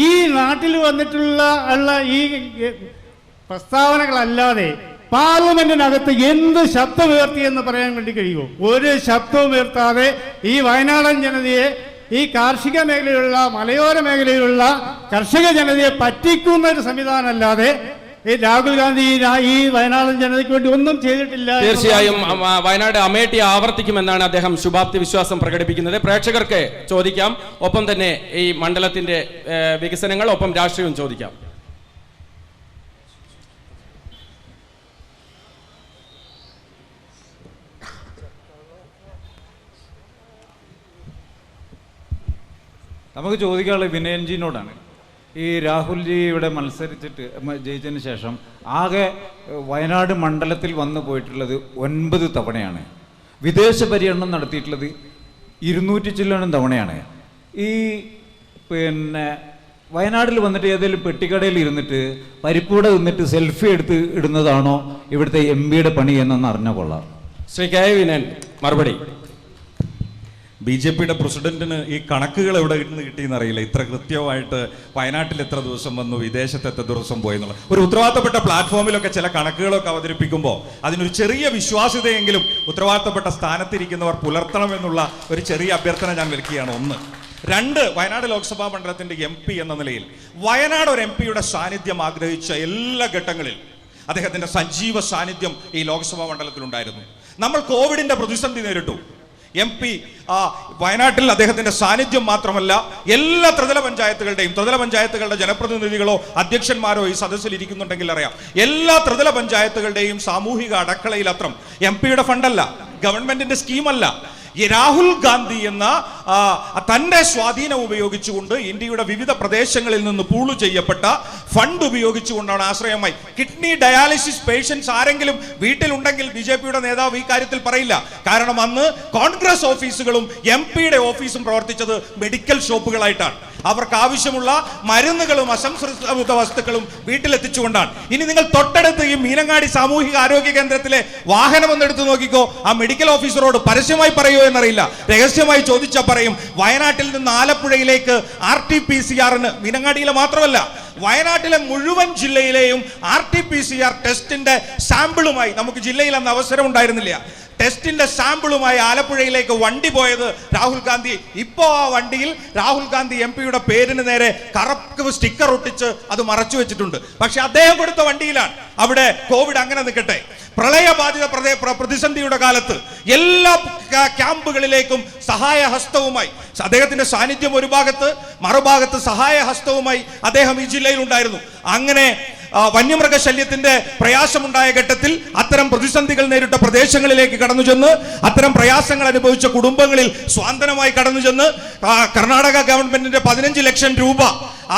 ഈ നാട്ടിൽ വന്നിട്ടുള്ള ഈ പ്രസ്താവനകളല്ലാതെ പാർലമെന്റിനകത്ത് എന്ത് ശബ്ദമുയർത്തി എന്ന് പറയാൻ വേണ്ടി കഴിയുമോ? ഒരു ശബ്ദവും ഉയർത്താതെ ഈ വയനാടൻ ജനതയെ, ഈ കാർഷിക മേഖലയിലുള്ള മലയോര മേഖലയിലുള്ള കർഷക ജനതയെ പറ്റിക്കുന്ന ഒരു സംവിധാനമല്ലാതെ ഈ രാഹുൽ ഗാന്ധി ഈ വയനാടൻ ജനതയ്ക്ക് വേണ്ടി ഒന്നും ചെയ്തിട്ടില്ല. തീർച്ചയായും വയനാട് അമേഠി ആവർത്തിക്കുമെന്നാണ് അദ്ദേഹം ശുഭാപ്തി വിശ്വാസം പ്രകടിപ്പിക്കുന്നത്. പ്രേക്ഷകർക്ക് ചോദിക്കാം, ഒപ്പം തന്നെ ഈ മണ്ഡലത്തിന്റെ വികസനങ്ങൾ, ഒപ്പം രാഷ്ട്രീയവും ചോദിക്കാം. നമുക്ക് ചോദിക്കാനുള്ളത് വിനയൻജിനോടാണ്. ഈ രാഹുൽജി ഇവിടെ മത്സരിച്ചിട്ട് ജയിച്ചതിന് ശേഷം ആകെ വയനാട് മണ്ഡലത്തിൽ വന്നു പോയിട്ടുള്ളത് 9 തവണയാണ്. വിദേശ പര്യടനം നടത്തിയിട്ടുള്ളത് 200 ചില്ലോണം തവണയാണ്. ഈ പിന്നെ വയനാട്ടിൽ വന്നിട്ട് ഏതെങ്കിലും പെട്ടിക്കടയിൽ ഇരുന്നിട്ട് പരിപ്പൂടെ നിന്നിട്ട് സെൽഫി എടുത്ത് ഇടുന്നതാണോ ഇവിടുത്തെ MP-യുടെ പണി എന്നൊന്ന് അറിഞ്ഞാൽ കൊള്ളാം. ശ്രീ കെ വിനയൻ മറുപടി. BJP-യുടെ പ്രസിഡന്റിന് ഈ കണക്കുകൾ എവിടെ നിന്ന് കിട്ടിയെന്ന് അറിയില്ല. ഇത്ര കൃത്യമായിട്ട് വയനാട്ടിൽ എത്ര ദിവസം വന്നു, വിദേശത്ത് എത്ര ദിവസം പോയി എന്നുള്ള ഒരു ഉത്തരവാദിത്തപ്പെട്ട പ്ലാറ്റ്ഫോമിലൊക്കെ ചില കണക്കുകളൊക്കെ അവതരിപ്പിക്കുമ്പോൾ അതിനൊരു ചെറിയ വിശ്വാസ്യതയെങ്കിലും ഉത്തരവാദിത്തപ്പെട്ട സ്ഥാനത്തിരിക്കുന്നവർ പുലർത്തണമെന്നുള്ള ഒരു ചെറിയ അഭ്യർത്ഥന ഞാൻ വെക്കുകയാണ്. 1. 2, വയനാട് ലോക്സഭാ മണ്ഡലത്തിന്റെ MP എന്ന നിലയിൽ വയനാട് ഒരു MP-യുടെ സാന്നിധ്യം ആഗ്രഹിച്ച എല്ലാ ഘട്ടങ്ങളിൽ അദ്ദേഹത്തിന്റെ സജീവ സാന്നിധ്യം ഈ ലോക്സഭാ മണ്ഡലത്തിലുണ്ടായിരുന്നു. നമ്മൾ കോവിഡിന്റെ പ്രതിസന്ധി നേരിട്ടു. MP വയനാട്ടിൽ അദ്ദേഹത്തിന്റെ സാന്നിധ്യം മാത്രമല്ല, എല്ലാ ത്രിതല പഞ്ചായത്തുകളുടെ ജനപ്രതിനിധികളോ അധ്യക്ഷന്മാരോ ഈ സദസ്സിൽ ഇരിക്കുന്നുണ്ടെങ്കിൽ അറിയാം, എല്ലാ ത്രിതല പഞ്ചായത്തുകളുടെയും സാമൂഹിക അടക്കളയിൽ അത്രം MP-യുടെ ഫണ്ടല്ല, ഗവൺമെന്റിന്റെ സ്കീമല്ല, ഈ രാഹുൽ ഗാന്ധി എന്ന തന്റെ സ്വാധീനം ഉപയോഗിച്ചുകൊണ്ട് ഇന്ത്യയുടെ വിവിധ പ്രദേശങ്ങളിൽ നിന്ന് പൂള് ചെയ്യപ്പെട്ട ഫണ്ട് ഉപയോഗിച്ചുകൊണ്ടാണ് ആശ്രയമായി. കിഡ്നി ഡയാലിസിസ് പേഷ്യൻസ് ആരെങ്കിലും വീട്ടിലുണ്ടെങ്കിൽ BJP-യുടെ നേതാവ് ഈ കാര്യത്തിൽ പറയില്ല. കാരണം അന്ന് കോൺഗ്രസ് ഓഫീസുകളും MP-യുടെ ഓഫീസും പ്രവർത്തിച്ചത് മെഡിക്കൽ ഷോപ്പുകളായിട്ടാണ്. അവർക്ക് ആവശ്യമുള്ള മരുന്നുകളും അസംസ്കൃത വസ്തുക്കളും വീട്ടിലെത്തിച്ചുകൊണ്ടാണ്. ഇനി നിങ്ങൾ തൊട്ടടുത്ത് ഈ മീനങ്ങാടി സാമൂഹിക ആരോഗ്യ കേന്ദ്രത്തിലെ വാഹനം ഒന്നെടുത്ത് നോക്കിക്കോ, ആ മെഡിക്കൽ ഓഫീസറോട് പരസ്യമായി പറയോ എന്നറിയില്ല, രഹസ്യമായി ചോദിച്ചാൽ പറയും, വയനാട്ടിൽ നിന്ന് ആലപ്പുഴയിലേക്ക് RT-PCR മീനങ്ങാടിയിലെ മാത്രമല്ല വയനാട്ടിലെ മുഴുവൻ ജില്ലയിലെയും RT-PCR ടെസ്റ്റിന്റെ സാമ്പിളുമായി നമുക്ക് ജില്ലയിൽ അന്ന് അവസരം ഉണ്ടായിരുന്നില്ല. ടെസ്റ്റിന്റെ സാമ്പിളുമായി ആലപ്പുഴയിലേക്ക് വണ്ടി പോയത് രാഹുൽ ഗാന്ധി. ഇപ്പോൾ ആ വണ്ടിയിൽ രാഹുൽ ഗാന്ധി MP-യുടെ പേരിന് നേരെ കറുപ്പ് സ്റ്റിക്കർ ഒട്ടിച്ച് അത് മറച്ചു വെച്ചിട്ടുണ്ട്. പക്ഷെ അദ്ദേഹം കൊടുത്ത വണ്ടിയിലാണ്. അവിടെ കോവിഡ് അങ്ങനെ നിൽക്കട്ടെ, പ്രളയബാധിത പ്രതിസന്ധിയുടെ കാലത്ത് എല്ലാ ക്യാമ്പുകളിലേക്കും സഹായഹസ്തവുമായി അദ്ദേഹത്തിന്റെ സാന്നിധ്യം ഒരു ഭാഗത്ത്, മറുഭാഗത്ത് സഹായഹസ്തവുമായി അദ്ദേഹം ഈ ജില്ലയിൽ ഉണ്ടായിരുന്നു. അങ്ങനെ വന്യമൃഗശല്യത്തിന്റെ പ്രയാസമുണ്ടായ ഘട്ടത്തിൽ അത്തരം പ്രതിസന്ധികൾ നേരിട്ട പ്രദേശങ്ങളിലേക്ക് കടന്നു ചെന്ന് അത്തരം പ്രയാസങ്ങൾ അനുഭവിച്ച കുടുംബങ്ങളിൽ സ്വാന്തനമായി കടന്നു ചെന്ന് കർണാടക ഗവൺമെന്റിന്റെ 15 ലക്ഷം രൂപ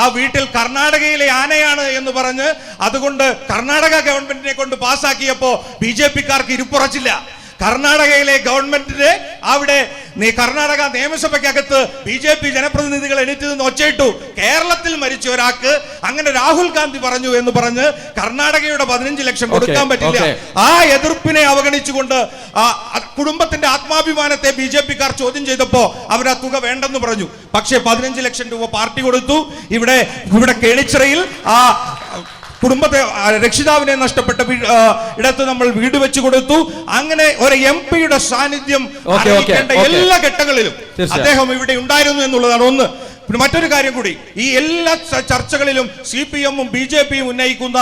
ആ വീട്ടിൽ കർണാടകയിലെ ആനയാണ് എന്ന് പറഞ്ഞ് അതുകൊണ്ട് കർണാടക ഗവൺമെന്റിനെ കൊണ്ട് പാസ്സാക്കിയപ്പോ BJP-ക്കാർക്ക് ഇരിപ്പുറച്ചില്ല. കർണാടകയിലെ ഗവൺമെന്റിന്റെ അവിടെ കർണാടക നിയമസഭയ്ക്കകത്ത് BJP ജനപ്രതിനിധികൾ എണീറ്റ് നിന്ന് ഒച്ചയിട്ടു, കേരളത്തിൽ മരിച്ച ഒരാൾക്ക് അങ്ങനെ രാഹുൽ ഗാന്ധി പറഞ്ഞു എന്ന് പറഞ്ഞ് കർണാടകയുടെ 15 ലക്ഷം കൊടുക്കാൻ പറ്റില്ല. ആ എതിർപ്പിനെ അവഗണിച്ചുകൊണ്ട് കുടുംബത്തിന്റെ ആത്മാഭിമാനത്തെ BJP-ക്കാർ ചോദ്യം ചെയ്തപ്പോ അവർ ആ തുക വേണ്ടെന്ന് പറഞ്ഞു. പക്ഷേ 15 ലക്ഷം രൂപ പാർട്ടി കൊടുത്തു. ഇവിടെ കേണിച്ചിറയിൽ ആ കുടുംബത്തെ രക്ഷിതാവിനെ നഷ്ടപ്പെട്ട ഇടത്ത് നമ്മൾ വീട് വെച്ച് കൊടുത്തു. അങ്ങനെ ഒരു MP-യുടെ സാന്നിധ്യം എല്ലാ ഘട്ടങ്ങളിലും അദ്ദേഹം ഇവിടെ ഉണ്ടായിരുന്നു എന്നുള്ളതാണ് ഒന്ന്. പിന്നെ മറ്റൊരു കാര്യം കൂടി, ഈ എല്ലാ ചർച്ചകളിലും CPM-ഉം BJP-യും ഉന്നയിക്കുന്ന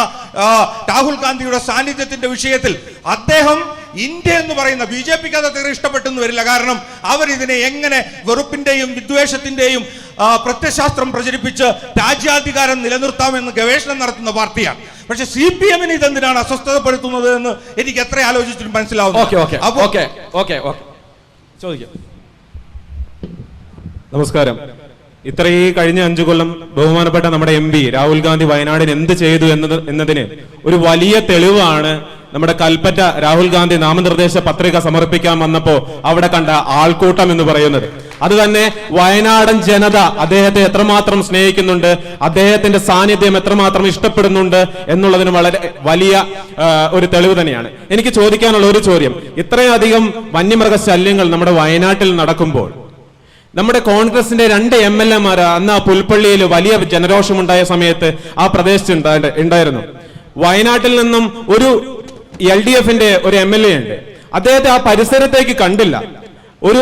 രാഹുൽ ഗാന്ധിയുടെ സാന്നിധ്യത്തിന്റെ വിഷയത്തിൽ അദ്ദേഹം ഇന്ത്യ എന്ന് പറയുന്ന BJP-ക്ക് അത് അത്ര ഇഷ്ടപ്പെട്ടെന്ന് വരില്ല. കാരണം അവരിതിനെ എങ്ങനെ വെറുപ്പിന്റെയും വിദ്വേഷത്തിന്റെയും പ്രത്യശാസ്ത്രം പ്രചരിപ്പിച്ച് രാജ്യാധികാരം നിലനിർത്താമെന്ന് ഗവേഷണം നടത്തുന്ന പാർട്ടിയാണ്. പക്ഷെ CPM-ന് ഇതെന്തിനാണ് അസ്വസ്ഥതപ്പെടുത്തുന്നത് എന്ന് എനിക്ക് എത്ര ആലോചിച്ചിട്ടും മനസ്സിലാവുന്നു. നമസ്കാരം. ഇത്രയും കഴിഞ്ഞ 5 കൊല്ലം ബഹുമാനപ്പെട്ട നമ്മുടെ MP രാഹുൽ ഗാന്ധി വയനാടിന് എന്ത് ചെയ്തു എന്നതിന് ഒരു വലിയ തെളിവാണ് നമ്മുടെ കൽപ്പറ്റ രാഹുൽ ഗാന്ധി നാമനിർദ്ദേശ പത്രിക സമർപ്പിക്കാൻ വന്നപ്പോ അവിടെ കണ്ട ആൾക്കൂട്ടം എന്ന് പറയുന്നത്. അത് തന്നെ വയനാടൻ ജനത അദ്ദേഹത്തെ എത്രമാത്രം സ്നേഹിക്കുന്നുണ്ട്, അദ്ദേഹത്തിന്റെ സാന്നിധ്യം എത്രമാത്രം ഇഷ്ടപ്പെടുന്നുണ്ട് എന്നുള്ളതിന് വളരെ വലിയ ഒരു തെളിവ് തന്നെയാണ്. എനിക്ക് ചോദിക്കാനുള്ള ഒരു ചോദ്യം, ഇത്രയധികം വന്യമൃഗശല്യങ്ങൾ നമ്മുടെ വയനാട്ടിൽ നടക്കുമ്പോൾ നമ്മുടെ കോൺഗ്രസിന്റെ 2 MLA-മാർ അന്ന് ആ പുൽപ്പള്ളിയിൽ വലിയ ജനരോഷമുണ്ടായ സമയത്ത് ആ പ്രദേശത്ത് ഉണ്ടായിരുന്നു. വയനാട്ടിൽ നിന്നും ഒരു LDF-ന്റെ ഒരു MLA ഉണ്ട്, അദ്ദേഹത്തെ ആ പരിസരത്തേക്ക് കണ്ടില്ല. ഒരു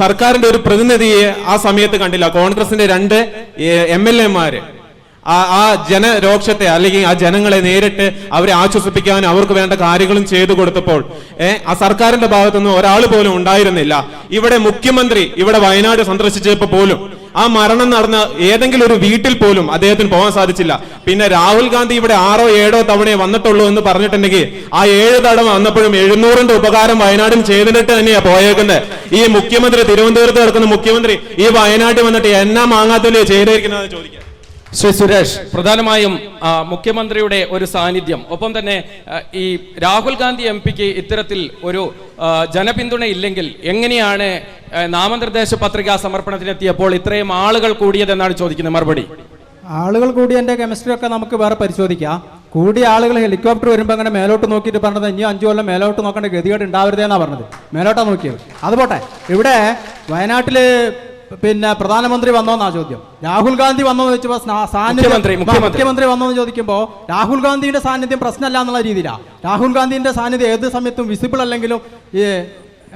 സർക്കാരിന്റെ ഒരു പ്രതിനിധിയെ ആ സമയത്ത് കണ്ടില്ല. കോൺഗ്രസിന്റെ 2 MLA-മാര് ആ ജനരോക്ഷത്തെ അല്ലെങ്കിൽ ആ ജനങ്ങളെ നേരിട്ട് അവരെ ആശ്വസിപ്പിക്കാനും അവർക്ക് വേണ്ട കാര്യങ്ങളും ചെയ്തു കൊടുത്തപ്പോൾ ആ സർക്കാരിന്റെ ഭാഗത്തുനിന്ന് ഒരാൾ പോലും ഉണ്ടായിരുന്നില്ല. ഇവിടെ മുഖ്യമന്ത്രി ഇവിടെ വയനാട് സന്ദർശിച്ചപ്പോൾ പോലും ആ മരണം നടന്ന ഏതെങ്കിലും ഒരു വീട്ടിൽ പോലും അദ്ദേഹത്തിന് പോകാൻ സാധിച്ചില്ല. പിന്നെ രാഹുൽ ഗാന്ധി ഇവിടെ 6ഓ 7ഓ തവണയെ വന്നിട്ടുള്ളൂ എന്ന് പറഞ്ഞിട്ടുണ്ടെങ്കിൽ ആ 7 തവണ വന്നപ്പോഴും 700ന്റെ ഉപകാരം വയനാടിന് ചെയ്തിട്ട് തന്നെയാ പോയേക്കുന്നത്. ഈ മുഖ്യമന്ത്രി തിരുവനന്തപുരത്ത് കിടക്കുന്ന മുഖ്യമന്ത്രി ഈ വയനാട്ടിൽ വന്നിട്ട് എന്നാ മാങ്ങാത്തല്ലേ ചെയ്തിരിക്കുന്നതെന്ന് ചോദിക്കാം. ശ്രീ സുരേഷ്, പ്രധാനമായും മുഖ്യമന്ത്രിയുടെ ഒരു സാന്നിധ്യം, ഒപ്പം തന്നെ ഈ രാഹുൽ ഗാന്ധി MP-ക്ക് ഇത്തരത്തിൽ ഒരു ജനപിന്തുണ ഇല്ലെങ്കിൽ എങ്ങനെയാണ് നാമനിർദ്ദേശ പത്രികാ സമർപ്പണത്തിനെത്തിയപ്പോൾ ഇത്രയും ആളുകൾ കൂടിയതെന്നാണ് ചോദിക്കുന്നത്. മറുപടി. ആളുകൾ കൂടിയതിന്റെ കെമിസ്ട്രി ഒക്കെ നമുക്ക് വേറെ പരിശോധിക്കാം. കൂടിയ ആളുകൾ ഹെലികോപ്റ്റർ വരുമ്പോൾ അങ്ങനെ മേലോട്ട് നോക്കിയിട്ട് പറഞ്ഞത് ഇനി 5 കൊല്ലം മേലോട്ട് നോക്കേണ്ട ഗതികേട് ഉണ്ടാവരുതെന്നാണ് പറഞ്ഞത്. മേലോട്ടാ നോക്കിയത്. അതുപോട്ടെ, ഇവിടെ വയനാട്ടില് പിന്നെ പ്രധാനമന്ത്രി വന്നോന്നാ ചോദ്യം. രാഹുൽ ഗാന്ധി വന്നോന്ന് വെച്ചപ്പോ മുഖ്യമന്ത്രി വന്നോന്ന് ചോദിക്കുമ്പോൾ രാഹുൽ ഗാന്ധിയുടെ സാന്നിധ്യം പ്രശ്നമല്ല എന്നുള്ള രീതിയിലാണ്. രാഹുൽ ഗാന്ധിന്റെ സാന്നിധ്യം ഏത് സമയത്തും വിസിബിൾ അല്ലെങ്കിലും ഈ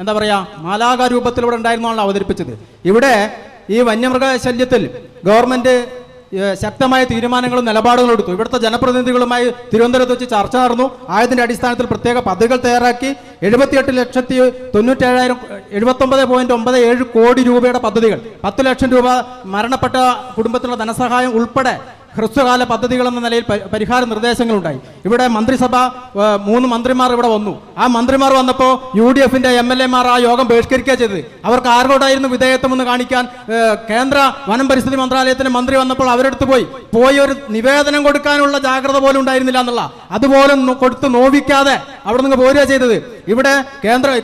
എന്താ പറയാ മാലാക രൂപത്തിലൂടെ ഉണ്ടായിരുന്നാണ് അവതരിപ്പിച്ചത്. ഇവിടെ ഈ വന്യമൃഗ ശല്യത്തിൽ ഗവൺമെന്റ് ശക്തമായ തീരുമാനങ്ങളും നിലപാടുകളും എടുത്തു. ഇവിടുത്തെ ജനപ്രതിനിധികളുമായി തിരുവനന്തപുരത്ത് വെച്ച് ചർച്ച നടന്നു. ആയതിന്റെ അടിസ്ഥാനത്തിൽ പ്രത്യേക പദ്ധതികൾ തയ്യാറാക്കി 78,79.97 കോടി രൂപയുടെ പദ്ധതികൾ, 10 ലക്ഷം രൂപ മരണപ്പെട്ട കുടുംബത്തിനുള്ള ധനസഹായം ഉൾപ്പെടെ ഹ്രസ്വകാല പദ്ധതികൾ എന്ന നിലയിൽ പരിഹാര നിർദ്ദേശങ്ങളുണ്ടായി. ഇവിടെ മന്ത്രിസഭ 3 മന്ത്രിമാർ ഇവിടെ വന്നു. ആ മന്ത്രിമാർ വന്നപ്പോൾ UDF-ന്റെ MLA-മാർ ആ യോഗം ബഹിഷ്കരിക്കുക ചെയ്തത്. അവർക്ക് ആരോടായിരുന്നു വിധേയത്വമെന്ന് കാണിക്കാൻ കേന്ദ്ര വനം പരിസ്ഥിതി മന്ത്രാലയത്തിന്റെ മന്ത്രി വന്നപ്പോൾ അവരെടുത്ത് പോയി ഒരു നിവേദനം കൊടുക്കാനുള്ള ജാഗ്രത പോലും ഉണ്ടായിരുന്നില്ല എന്നുള്ള, അതുപോലും കൊടുത്ത് നോവിക്കാതെ അവിടെ നിന്ന് പോരുക ചെയ്തത്. ഇവിടെ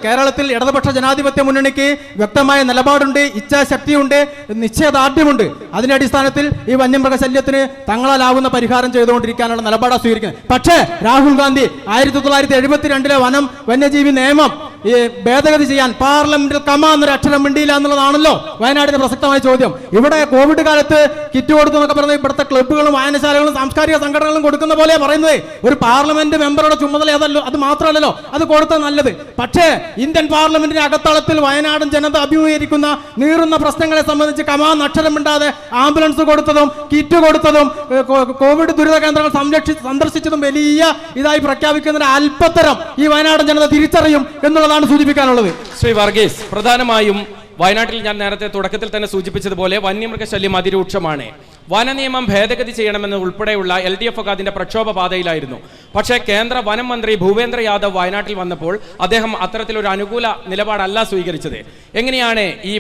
കേരളത്തിൽ ഇടതുപക്ഷ ജനാധിപത്യ മുന്നണിക്ക് വ്യക്തമായ നിലപാടുണ്ട്, ഇച്ഛാശക്തിയുണ്ട്, നിശ്ചയദാർഢ്യമുണ്ട്. അതിന്റെ അടിസ്ഥാനത്തിൽ ഈ വന്യമൃഗ ശല്യത്തിന് തങ്ങളാലാവുന്ന പരിഹാരം ചെയ്തുകൊണ്ടിരിക്കാനുള്ള നിലപാടാണ് സ്വീകരിക്കുന്നത്. പക്ഷേ രാഹുൽ ഗാന്ധി 1972 വന്യജീവി നിയമം ഭേദഗതി ചെയ്യാൻ പാർലമെന്റിൽ കമ എന്നൊരു അക്ഷരം മിണ്ടിയില്ല എന്നുള്ളതാണല്ലോ വയനാടിന്റെ പ്രസക്തമായ ചോദ്യം. ഇവിടെ കോവിഡ് കാലത്ത് കിറ്റ് കൊടുത്തു എന്നൊക്കെ പറയുന്നത് ഇവിടുത്തെ ക്ലബ്ബുകളും വായനശാലകളും സാംസ്കാരിക സംഘടനകളും കൊടുക്കുന്ന പോലെ പറയുന്നത്. ഒരു പാർലമെന്റ് മെമ്പറുടെ ചുമതല അതല്ലോ, അത് മാത്രമല്ലല്ലോ അത് കൊടുത്തത് നല്ലത്. പക്ഷേ ഇന്ത്യൻ പാർലമെന്റിന്റെ അകത്തളത്തിൽ വയനാടൻ ജനത അഭിമുഖീകരിക്കുന്ന നീറുന്ന പ്രശ്നങ്ങളെ സംബന്ധിച്ച് കമാന്ന് അക്ഷരം മിണ്ടാതെ ആംബുലൻസ് കൊടുത്തതും കിറ്റ് കൊടുത്തതും കോവിഡ് ദുരിത കേന്ദ്രങ്ങൾ സന്ദർശിച്ചതും വലിയ ഇതായി പ്രഖ്യാപിക്കുന്നതിന് അല്പത്തരം ഈ വയനാടൻ ജനത തിരിച്ചറിയും എന്നുള്ളതാണ് സൂചിപ്പിക്കാനുള്ളത്. ശ്രീ വർഗീസ്, പ്രധാനമായും വയനാട്ടിൽ ഞാൻ നേരത്തെ തുടക്കത്തിൽ തന്നെ സൂചിപ്പിച്ചതുപോലെ വന്യമൃഗശല്യം അതിരൂക്ഷമാണ്. വനനിയമം ഭേദഗതി ചെയ്യണമെന്ന് ഉൾപ്പെടെയുള്ള LDF ഒക്കെ അതിന്റെ പ്രക്ഷോഭ പാതയിലായിരുന്നു. പക്ഷേ കേന്ദ്ര വനം മന്ത്രി ഭൂപേന്ദ്ര യാദവ് വയനാട്ടിൽ വന്നപ്പോൾ അദ്ദേഹം അത്തരത്തിലൊരു അനുകൂല നിലപാടല്ല സ്വീകരിച്ചത്. എങ്ങനെയാണ് ഈ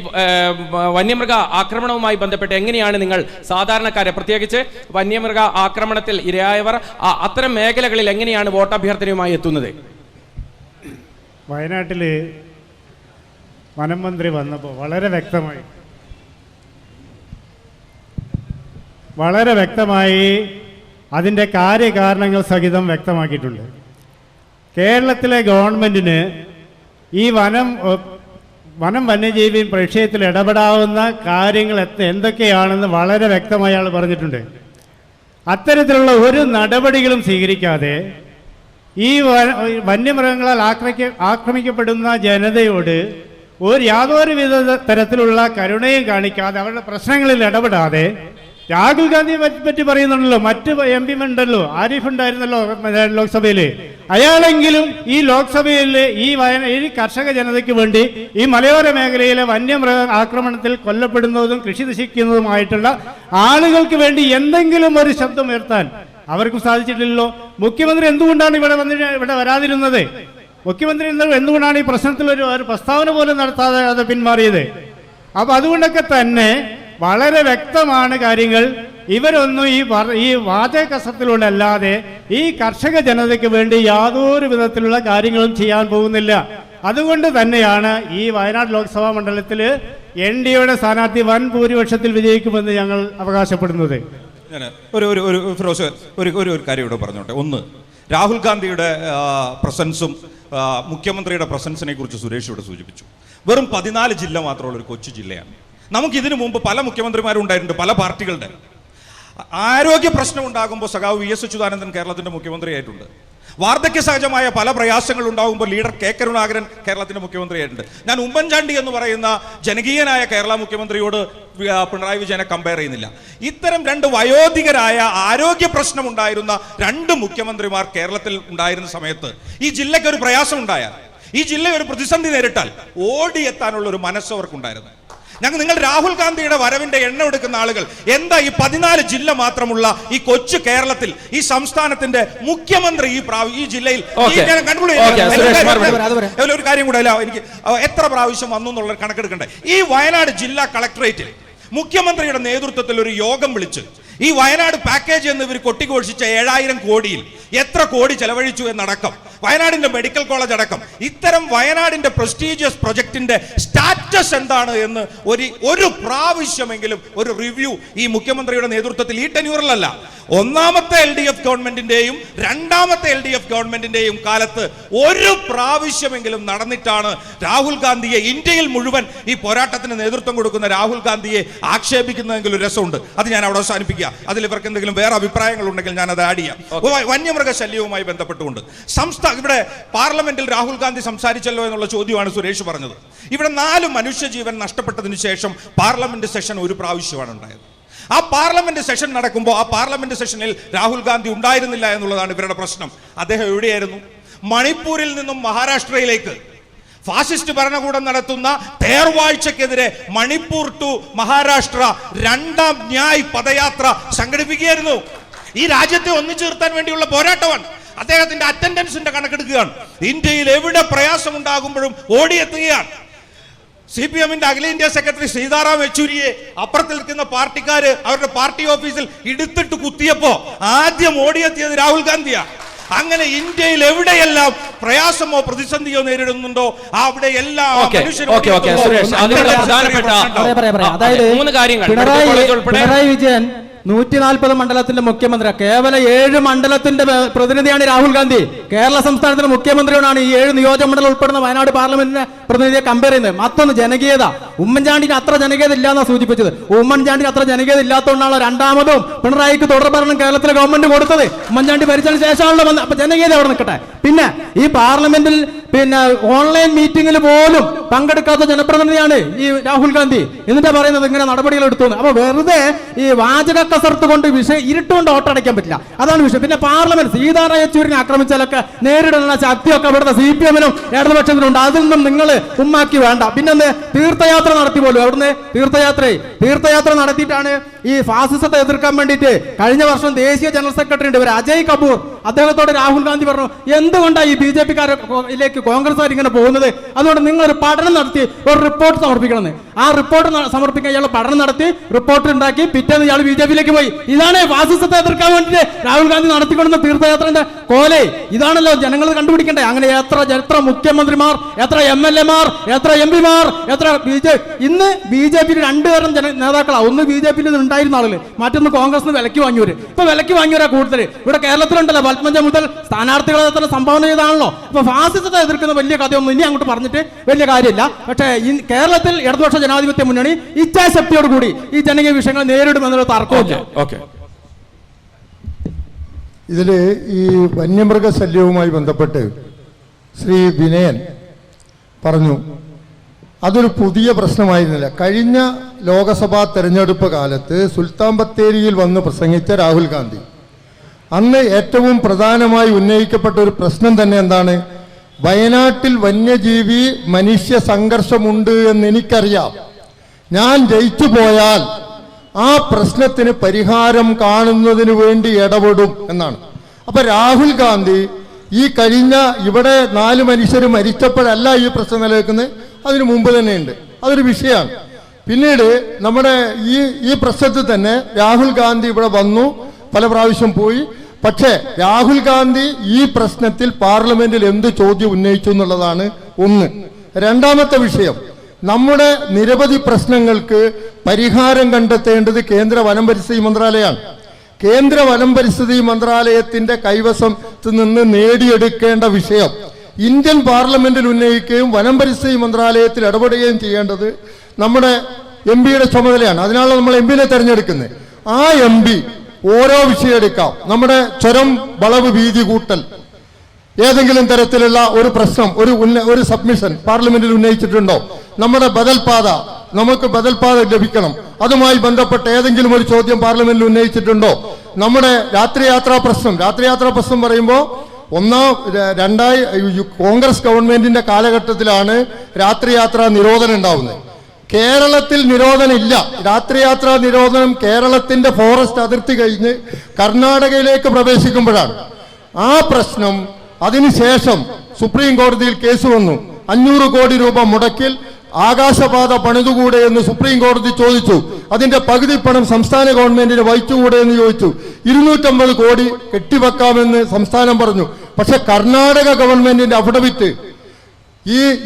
വന്യമൃഗ ആക്രമണവുമായി ബന്ധപ്പെട്ട് എങ്ങനെയാണ് നിങ്ങൾ സാധാരണക്കാരെ, പ്രത്യേകിച്ച് വന്യമൃഗ ആക്രമണത്തിൽ ഇരയായവർ അത്തരം മേഖലകളിൽ എങ്ങനെയാണ് വോട്ടഭ്യർത്ഥനയുമായി എത്തുന്നത്? വയനാട്ടിൽ വനം മന്ത്രി വന്നപ്പോൾ വളരെ വ്യക്തമായി അതിൻ്റെ കാര്യകാരണങ്ങൾ സഹിതം വ്യക്തമാക്കിയിട്ടുണ്ട്. കേരളത്തിലെ ഗവൺമെൻറ്റിന് ഈ വനം വന്യജീവി വിഷയത്തിൽ ഇടപെടാവുന്ന കാര്യങ്ങൾ എന്തൊക്കെയാണെന്ന് വളരെ വ്യക്തമായി ആൾ പറഞ്ഞിട്ടുണ്ട്. അത്തരത്തിലുള്ള ഒരു നടപടികളും സ്വീകരിക്കാതെ ഈ വന്യമൃഗങ്ങളാൽ ആക്രമിക്കപ്പെടുന്ന ജനതയോട് യാതൊരു വിധ തരത്തിലുള്ള കരുണയും കാണിക്കാതെ അവരുടെ പ്രശ്നങ്ങളിൽ ഇടപെടാതെ രാഹുൽ ഗാന്ധിയെ പറ്റി പറയുന്നുണ്ടല്ലോ, മറ്റ് MP ഉണ്ടല്ലോ, ആരിഫ് ഉണ്ടായിരുന്നല്ലോ ലോക്സഭയിൽ, അയാളെങ്കിലും ഈ ലോക്സഭയിൽ ഈ കർഷക ജനതയ്ക്ക് വേണ്ടി ഈ മലയോര മേഖലയിലെ വന്യമൃഗ ആക്രമണത്തിൽ കൊല്ലപ്പെടുന്നതും കൃഷി നശിക്കുന്നതുമായിട്ടുള്ള ആളുകൾക്ക് വേണ്ടി എന്തെങ്കിലും ഒരു ശബ്ദം ഉയർത്താൻ അവർക്കും സാധിച്ചിട്ടില്ലല്ലോ. മുഖ്യമന്ത്രി എന്തുകൊണ്ടാണ് ഇവിടെ വരാതിരുന്നത്? മുഖ്യമന്ത്രി എന്തുകൊണ്ടാണ് ഈ പ്രശ്നത്തിൽ ഒരു പ്രസ്താവന പോലും നടത്താതെ അത് പിന്മാറിയത്? അപ്പൊ അതുകൊണ്ടൊക്കെ തന്നെ വളരെ വ്യക്തമാണ് കാര്യങ്ങൾ. ഇവരൊന്നും ഈ വാചക കസത്തിലൂടെ അല്ലാതെ ഈ കർഷക ജനതയ്ക്ക് വേണ്ടി യാതൊരു വിധത്തിലുള്ള കാര്യങ്ങളും ചെയ്യാൻ പോകുന്നില്ല. അതുകൊണ്ട് തന്നെയാണ് ഈ വയനാട് ലോക്സഭാ മണ്ഡലത്തിൽ NDAയുടെ സ്ഥാനാർത്ഥി വൻ ഭൂരിപക്ഷത്തിൽ വിജയിക്കുമെന്ന് ഞങ്ങൾ അവകാശപ്പെടുന്നത്. ഞാൻ ഒരു കാര്യം ഇവിടെ പറഞ്ഞോട്ടെ. ഒന്ന്, രാഹുൽ ഗാന്ധിയുടെ പ്രസൻസും മുഖ്യമന്ത്രിയുടെ പ്രസൻസിനെ കുറിച്ച് സുരേഷ് ഇവിടെ സൂചിപ്പിച്ചു. വെറും 14 ജില്ല മാത്രമുള്ള ഒരു കൊച്ചു ജില്ലയാണ്. നമുക്ക് ഇതിനു മുമ്പ് പല മുഖ്യമന്ത്രിമാരും ഉണ്ടായിട്ടുണ്ട്, പല പാർട്ടികളുടെ. ആരോഗ്യ പ്രശ്നം ഉണ്ടാകുമ്പോൾ സഖാവ് VS അച്യുതാനന്ദൻ കേരളത്തിന്റെ മുഖ്യമന്ത്രിയായിട്ടുണ്ട്. വാർദ്ധക്യ സഹജമായ പല പ്രയാസങ്ങൾ ഉണ്ടാകുമ്പോൾ ലീഡർ K കരുണാകരൻ കേരളത്തിന്റെ മുഖ്യമന്ത്രിയായിട്ടുണ്ട്. ഞാൻ ഉമ്മൻചാണ്ടി എന്ന് പറയുന്ന ജനകീയനായ കേരള മുഖ്യമന്ത്രിയോട് പിണറായി വിജയനെ കമ്പയർ ചെയ്യുന്നില്ല. ഇത്തരം 2 വയോധികരായ ആരോഗ്യ പ്രശ്നം ഉണ്ടായിരുന്ന 2 മുഖ്യമന്ത്രിമാർ കേരളത്തിൽ ഉണ്ടായിരുന്ന സമയത്ത് ഈ ജില്ലയ്ക്ക് ഒരു പ്രയാസം ഉണ്ടായാൽ, ഈ ജില്ല ഒരു പ്രതിസന്ധി നേരിട്ടാൽ ഓടിയെത്താനുള്ള ഒരു മനസ്സ് അവർക്കുണ്ടായിരുന്നു. നിങ്ങൾ രാഹുൽ ഗാന്ധിയുടെ വരവിന്റെ എണ്ണം എടുക്കുന്ന ആളുകൾ എന്താ ഈ 14 ജില്ല മാത്രമുള്ള ഈ കൊച്ചു കേരളത്തിൽ ഈ സംസ്ഥാനത്തിന്റെ മുഖ്യമന്ത്രി ഈ ജില്ലയിൽ ഒരു കാര്യം കൂടെ അല്ല, എനിക്ക് എത്ര പ്രാവശ്യം വന്നു എന്നുള്ള കണക്കെടുക്കണ്ടേ? ഈ വയനാട് ജില്ലാ കളക്ടറേറ്റിൽ മുഖ്യമന്ത്രിയുടെ നേതൃത്വത്തിൽ ഒരു യോഗം വിളിച്ച് ഈ വയനാട് പാക്കേജ് എന്ന് ഇവർ കൊട്ടിഘോഷിച്ച 7000 കോടിയിൽ എത്ര കോടി ചെലവഴിച്ചു എന്നടക്കം, വയനാടിന്റെ മെഡിക്കൽ കോളേജ് അടക്കം, ഇത്തരം വയനാടിന്റെ പ്രസ്റ്റീജിയസ് പ്രൊജക്ടിന്റെ സ്റ്റാറ്റസ് എന്താണ് എന്ന് ഒരു പ്രാവശ്യമെങ്കിലും ഒരു റിവ്യൂ ഈ മുഖ്യമന്ത്രിയുടെ നേതൃത്വത്തിൽ ഈ ടെന്യൂറിലല്ല, ഒന്നാമത്തെ LDF ഗവൺമെന്റിന്റെയും രണ്ടാമത്തെ LDF ഗവൺമെന്റിന്റെയും കാലത്ത് ഒരു പ്രാവശ്യമെങ്കിലും നടന്നിട്ടാണ് രാഹുൽ ഗാന്ധിയെ, ഇന്ത്യയിൽ മുഴുവൻ ഈ പോരാട്ടത്തിന് നേതൃത്വം കൊടുക്കുന്ന രാഹുൽ ഗാന്ധിയെ ആക്ഷേപിക്കുന്നതെങ്കിലും രസമുണ്ട്. അത് ഞാൻ അവിടെ അവസാനിപ്പിക്കുക. അതിൽ ഇവർക്ക് എന്തെങ്കിലും വേറെ അഭിപ്രായങ്ങൾ ഉണ്ടെങ്കിൽ ഞാൻ അത് ആഡ് ചെയ്യാം. വന്യമൃഗശല്യവുമായി ബന്ധപ്പെട്ടുകൊണ്ട് ഇവിടെ പാർലമെന്റിൽ രാഹുൽ ഗാന്ധി സംസാരിച്ചല്ലോ എന്നുള്ള ചോദ്യമാണ് സുരേഷ് പറഞ്ഞത്. ഇവിടെ 4 മനുഷ്യജീവൻ നഷ്ടപ്പെട്ടതിന് ശേഷം പാർലമെന്റ് സെഷൻ ഒരു പ്രാവശ്യമാണ് ഉണ്ടായത്. ആ പാർലമെന്റ് സെഷൻ നടക്കുമ്പോൾ ആ പാർലമെന്റ് സെഷനിൽ രാഹുൽ ഗാന്ധി ഉണ്ടായിരുന്നില്ല എന്നുള്ളതാണ് ഇവരുടെ പ്രശ്നം. അദ്ദേഹം എവിടെയായിരുന്നു? മണിപ്പൂരിൽ നിന്നും മഹാരാഷ്ട്രയിലേക്ക് ഫാസിസ്റ്റ് ഭരണകൂടം നടത്തുന്ന തേർവാഴ്ചക്കെതിരെ മണിപ്പൂർ ടു മഹാരാഷ്ട്ര 2ാം ന്യായ് പദയാത്ര സംഘടിപ്പിക്കുകയായിരുന്നു. ഈ രാജ്യത്തെ ഒന്നിച്ചു നിർത്താൻ വേണ്ടിയുള്ള പോരാട്ടമാണ്. അദ്ദേഹത്തിന്റെ അറ്റൻഡൻസിന്റെ കണക്കെടുക്കുകയാണ്. ഇന്ത്യയിൽ എവിടെ പ്രയാസമുണ്ടാകുമ്പോഴും ഓടിയെത്തുകയാണ്. CPM-ന്റെ അഖിലേന്ത്യാ സെക്രട്ടറി സീതാറാം യെച്ചൂരിയെ അപ്പുറത്ത് നിൽക്കുന്ന പാർട്ടിക്കാര് അവരുടെ പാർട്ടി ഓഫീസിൽ എടുത്തിട്ട് കുത്തിയപ്പോ ആദ്യം ഓടിയെത്തിയത് രാഹുൽ ഗാന്ധിയാണ്. അങ്ങനെ ഇന്ത്യയിൽ എവിടെയെല്ലാം പ്രയാസമോ പ്രതിസന്ധിയോ നേരിടുന്നുണ്ടോ അവിടെ എല്ലാ പിണറായി വിജയൻ 140 മണ്ഡലത്തിന്റെ മുഖ്യമന്ത്രി, കേവലം 7 മണ്ഡലത്തിന്റെ പ്രതിനിധിയാണ് രാഹുൽ ഗാന്ധി. കേരള സംസ്ഥാനത്തിന്റെ മുഖ്യമന്ത്രിയോടാണ് ഈ 7 നിയോജകമണ്ഡലം ഉൾപ്പെടുന്ന വയനാട് പാർലമെന്റിന്റെ പ്രതിനിധിയെ കമ്പയർ ചെയ്യുന്നത്. മറ്റൊന്ന് ജനകീയത. ഉമ്മൻചാണ്ടിന് അത്ര ജനകീയത ഇല്ലാന്നാണ് സൂചിപ്പിച്ചത്. ഉമ്മൻചാണ്ടിന് അത്ര ജനകീയത ഇല്ലാത്തതുകൊണ്ടാണ് രണ്ടാമതും പിണറായിക്ക് തുടർഭരണം കേരളത്തിലെ ഗവൺമെന്റ് കൊടുത്തത്. ഉമ്മൻചാണ്ടി ഭരിച്ചതിന് ശേഷമാണല്ലോ വന്നത്. അപ്പൊ ജനകീയത അവിടെ നിൽക്കട്ടെ. പിന്നെ ഈ പാർലമെന്റിൽ ഓൺലൈൻ മീറ്റിംഗിൽ പോലും പങ്കെടുക്കാത്ത ജനപ്രതിനിധിയാണ് ഈ രാഹുൽ ഗാന്ധി. എന്നിട്ടാ പറയുന്നത് ഇങ്ങനെ നടപടികൾ എടുത്തു. അപ്പൊ വെറുതെ ഈ വാചക കസർത്ത് കൊണ്ട് ഇരുട്ടുകൊണ്ട് ഓട്ടടയ്ക്കാൻ പറ്റില്ല. അതാണ് വിഷയം. പിന്നെ പാർലമെന്റ് സീതാറാം യെച്ചൂരിനെ ആക്രമിച്ചാലൊക്കെ നേരിടുന്ന ശക്തിയൊക്കെ ഇവിടുത്തെ CPM-നും ഇടതുപക്ഷത്തിനുണ്ട്. അതിൽ നിന്നും നിങ്ങൾ ഉമ്മാക്കി വേണ്ട. പിന്നെ തീർത്ഥയാത്ര നടത്തി പോലും. അവിടുന്ന് തീർത്ഥയാത്ര നടത്തിയിട്ടാണ് ഈ ഫാസിസത്തെ എതിർക്കാൻ വേണ്ടിയിട്ട് കഴിഞ്ഞ വർഷം ദേശീയ ജനറൽ സെക്രട്ടറി ഉണ്ട് അജയ് കപൂർ, അദ്ദേഹത്തോട് രാഹുൽ ഗാന്ധി പറഞ്ഞു എന്തുകൊണ്ടാണ് ഈ BJP-കാരിലേക്ക് കോൺഗ്രസ്സുകാർ ഇങ്ങനെ പോകുന്നത്, അതുകൊണ്ട് നിങ്ങൾ ഒരു പഠനം നടത്തി ഒരു റിപ്പോർട്ട് സമർപ്പിക്കണമെന്ന്. ആ റിപ്പോർട്ട് സമർപ്പിക്കാൻ ഇയാൾ പഠനം നടത്തി റിപ്പോർട്ട് ഉണ്ടാക്കി പിറ്റേന്ന് ഇയാൾ BJP-യിലേക്ക് പോയി. ഇതാണ് ഫാസിസത്തെ എതിർക്കാൻ വേണ്ടിയിട്ട് രാഹുൽ ഗാന്ധി നടത്തിക്കൊണ്ടുന്ന തീർത്ഥയാത്രന്റെ കോലെ. ഇതാണല്ലോ ജനങ്ങൾ കണ്ടുപിടിക്കേണ്ടത്. അങ്ങനെ എത്ര മുഖ്യമന്ത്രിമാർ, എത്ര MLA-മാർ, എത്ര MP-മാർ, എത്ര ഇന്ന് BJP-യിൽ 2 തരം നേതാക്കളാണ്. ഒന്ന് BJP-യിൽ ഉണ്ടായിരുന്ന ആളുകൾ, മറ്റൊന്ന് കോൺഗ്രസിന് വിലക്ക് വാങ്ങിയവര്. ഇപ്പൊ വിലക്ക് വാങ്ങിയവരാ കൂടുതൽ. ഇവിടെ കേരളത്തിലുണ്ടല്ലോ പത്മജ മുതൽ സ്ഥാനാർത്ഥികളെ തന്നെ സംഭാവന ചെയ്താണല്ലോ. അപ്പൊ ഫാസിസത്തെ എതിർക്കുന്ന വലിയ കഥയൊന്നും ഇനി അങ്ങോട്ട് പറഞ്ഞിട്ട് വലിയ കാര്യമില്ല. പക്ഷേ ഇടതുപക്ഷ ജനാധിപത്യ മുന്നണി ഇച്ഛാശക്തിയോടുകൂടി ഈ ജനകീയ വിഷയങ്ങൾ നേരിടുമെന്നുള്ള തർക്കമില്ല. ഇതില് ഈ വന്യമൃഗശല്യവുമായി ബന്ധപ്പെട്ട് ശ്രീ വിനയൻ പറഞ്ഞു അതൊരു പുതിയ പ്രശ്നമായിരുന്നില്ല. കഴിഞ്ഞ ലോകസഭാ തെരഞ്ഞെടുപ്പ് കാലത്ത് സുൽത്താൻ ബത്തേരിയിൽ വന്ന് പ്രസംഗിച്ച രാഹുൽ ഗാന്ധി അന്ന് ഏറ്റവും പ്രധാനമായി ഉന്നയിക്കപ്പെട്ട ഒരു പ്രശ്നം തന്നെ എന്താണ്? വയനാട്ടിൽ വന്യജീവി മനുഷ്യ സംഘർഷമുണ്ട് എന്ന് എനിക്കറിയാം, ഞാൻ ജയിച്ചു പോയാൽ ആ പ്രശ്നത്തിന് പരിഹാരം കാണുന്നതിന് വേണ്ടി ഇടപെടും എന്നാണ്. അപ്പൊ രാഹുൽ ഗാന്ധി ഈ കഴിഞ്ഞ ഇവിടെ 4 മനുഷ്യർ മരിച്ചപ്പോഴല്ല ഈ പ്രശ്നം നിലനിൽക്കുന്നത്, അതിനു മുമ്പ് തന്നെയുണ്ട്. അതൊരു വിഷയമാണ്. പിന്നീട് നമ്മുടെ ഈ പ്രശ്നത്തിൽ തന്നെ രാഹുൽ ഗാന്ധി ഇവിടെ വന്നു, പല പ്രാവശ്യം പോയി. പക്ഷേ രാഹുൽ ഗാന്ധി ഈ പ്രശ്നത്തിൽ പാർലമെന്റിൽ എന്ത് ചോദ്യം ഉന്നയിച്ചു എന്നുള്ളതാണ് ഒന്ന്. രണ്ടാമത്തെ വിഷയം, നമ്മുടെ നിരവധി പ്രശ്നങ്ങൾക്ക് പരിഹാരം കണ്ടെത്തേണ്ടത് കേന്ദ്ര വനം പരിസ്ഥിതി മന്ത്രാലയമാണ്. കേന്ദ്ര വനം പരിസ്ഥിതി മന്ത്രാലയത്തിന്റെ കൈവശത്ത് നിന്ന് നേടിയെടുക്കേണ്ട വിഷയം ഇന്ത്യൻ പാർലമെന്റിൽ ഉന്നയിക്കുകയും വനം പരിസ്ഥിതി മന്ത്രാലയത്തിൽ ഇടപെടുകയും ചെയ്യേണ്ടത് നമ്മുടെ MP-യുടെ ചുമതലയാണ്. അതിനാണ് നമ്മൾ MP-നെ തെരഞ്ഞെടുക്കുന്നത്. ആ MP ഓരോ വിഷയം എടുക്കാം. നമ്മുടെ ചുരം വളവ് വീതി കൂട്ടൽ, ഏതെങ്കിലും തരത്തിലുള്ള ഒരു പ്രശ്നം, ഒരു സബ്മിഷൻ പാർലമെന്റിൽ ഉന്നയിച്ചിട്ടുണ്ടോ? നമ്മുടെ ബദൽപാത, നമുക്ക് ബദൽപാത ലഭിക്കണം, അതുമായി ബന്ധപ്പെട്ട ഏതെങ്കിലും ഒരു ചോദ്യം പാർലമെന്റിൽ ഉന്നയിച്ചിട്ടുണ്ടോ? നമ്മുടെ രാത്രിയാത്രാ പ്രശ്നം പറയുമ്പോൾ കോൺഗ്രസ് ഗവൺമെന്റിന്റെ കാലഘട്ടത്തിലാണ് രാത്രിയാത്രാ നിരോധനം ഉണ്ടാവുന്നത്. കേരളത്തിൽ നിരോധനം ഇല്ല. രാത്രിയാത്രാ നിരോധനം കേരളത്തിന്റെ ഫോറസ്റ്റ് അതിർത്തി കഴിഞ്ഞ് കർണാടകയിലേക്ക് പ്രവേശിക്കുമ്പോഴാണ് ആ പ്രശ്നം. അതിനുശേഷം സുപ്രീം കോടതിയിൽ കേസ് വന്നു. 500 കോടി രൂപ മുടക്കിൽ ആകാശപാത പണിതുകൂടെ എന്ന് സുപ്രീം കോടതി ചോദിച്ചു. അതിന്റെ പകുതി പണം സംസ്ഥാന ഗവൺമെന്റിന് വഹിച്ചുകൂടെ എന്ന് ചോദിച്ചു. 250 കോടി കെട്ടിവെക്കാമെന്ന് സംസ്ഥാനം പറഞ്ഞു. പക്ഷെ കർണാടക ഗവൺമെന്റിന്റെ അഫിഡവിറ്റ്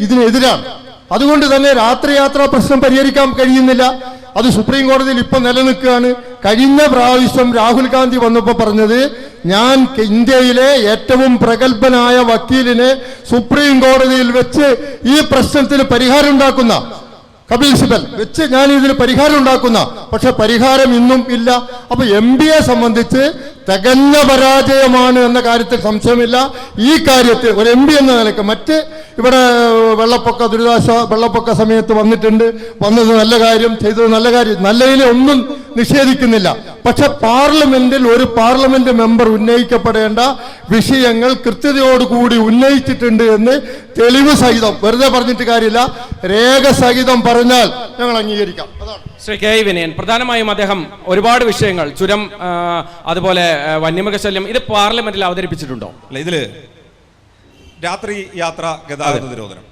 ഇതിനെതിരാണ്. അതുകൊണ്ട് തന്നെ രാത്രിയാത്രാ പ്രശ്നം പരിഹരിക്കാൻ കഴിയുന്നില്ല. അത് സുപ്രീം കോടതിയിൽ ഇപ്പൊ നിലനിൽക്കുകയാണ്. കഴിഞ്ഞ പ്രാവശ്യം രാഹുൽ ഗാന്ധി വന്നപ്പോൾ പറഞ്ഞത്, ഞാൻ ഇന്ത്യയിലെ ഏറ്റവും പ്രഗത്ഭനായ വക്കീലിനെ സുപ്രീം കോടതിയിൽ വെച്ച് ഈ പ്രശ്നത്തിന് പരിഹാരം ഉണ്ടാക്കുന്ന കപിൽ സിബൽ വെച്ച് ഞാൻ ഇതിന് പരിഹാരം ഉണ്ടാക്കുന്ന, പക്ഷെ പരിഹാരം ഇന്നും ഇല്ല. അപ്പൊ MBയെ സംബന്ധിച്ച് തികഞ്ഞ പരാജയമാണ് എന്ന കാര്യത്തിൽ സംശയമില്ല. ഈ കാര്യത്തിൽ ഒരു MP എന്ന നിലയ്ക്ക് മറ്റ് ഇവിടെ വെള്ളപ്പൊക്ക സമയത്ത് വന്നത് നല്ല കാര്യം, ചെയ്തത് നല്ല കാര്യം, നല്ലതിനെ ഒന്നും നിഷേധിക്കുന്നില്ല. പക്ഷെ പാർലമെന്റിൽ ഒരു പാർലമെന്റ് മെമ്പർ ഉന്നയിക്കപ്പെടേണ്ട വിഷയങ്ങൾ കൃത്യതയോടുകൂടി ഉന്നയിച്ചിട്ടുണ്ട് എന്ന് തെളിവ് സഹിതം, വെറുതെ പറഞ്ഞിട്ട് കാര്യമില്ല, രേഖ സഹിതം പറഞ്ഞാൽ ഞങ്ങൾ അംഗീകരിക്കാം. ശ്രീ കെ വിനയൻ, പ്രധാനമായും അദ്ദേഹം ഒരുപാട് വിഷയങ്ങൾ, ചുരം, അതുപോലെ വന്യമൃഗശല്യം, ഇത് പാർലമെന്റിൽ അവതരിപ്പിച്ചിട്ടുണ്ടോ? അല്ല, ഇതില് രാത്രി യാത്ര ഗതാഗത നിരോധനം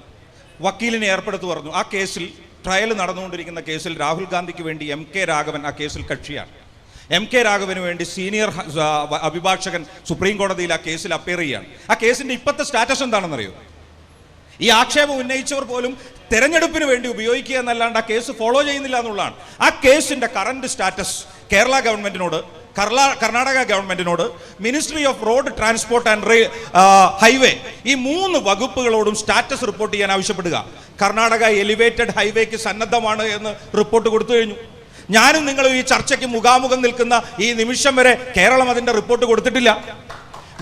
വക്കീലിനെ ഏർപ്പെടുത്തു പറഞ്ഞു. ആ കേസിൽ ട്രയൽ നടന്നുകൊണ്ടിരിക്കുന്ന കേസിൽ രാഹുൽ ഗാന്ധിക്ക് വേണ്ടി MK രാഘവൻ ആ കേസിൽ കക്ഷിയാണ്. MK രാഘവന് വേണ്ടി സീനിയർ അഭിഭാഷകൻ സുപ്രീം കോടതിയിൽ ആ കേസിൽ അപ്പിയർ ചെയ്യുകയാണ്. ആ കേസിന്റെ ഇപ്പോഴത്തെ സ്റ്റാറ്റസ് എന്താണെന്നറിയോ? ഈ ആക്ഷേപം ഉന്നയിച്ചവർ പോലും തെരഞ്ഞെടുപ്പിന് വേണ്ടി ഉപയോഗിക്കുക എന്നല്ലാണ്ട് ആ കേസ് ഫോളോ ചെയ്യുന്നില്ല എന്നുള്ളതാണ്. ആ കേസിന്റെ കറന്റ് സ്റ്റാറ്റസ് കേരള ഗവൺമെന്റിനോട്, കർണാടക ഗവൺമെന്റിനോട്, ministry off road transport and highway, ഈ 3 വകുപ്പുകളോടും സ്റ്റാറ്റസ് റിപ്പോർട്ട് ചെയ്യാൻ ആവശ്യപ്പെടുക. കർണാടക എലിവേറ്റഡ് ഹൈവേക്ക് സന്നദ്ധമാണ് എന്ന് റിപ്പോർട്ട് കൊടുത്തു കഴിഞ്ഞു. ഞാനും നിങ്ങളും ഈ ചർച്ചയ്ക്ക് മുഖാമുഖം നിൽക്കുന്ന ഈ നിമിഷം വരെ കേരളം അതിന്റെ റിപ്പോർട്ട് കൊടുത്തിട്ടില്ല.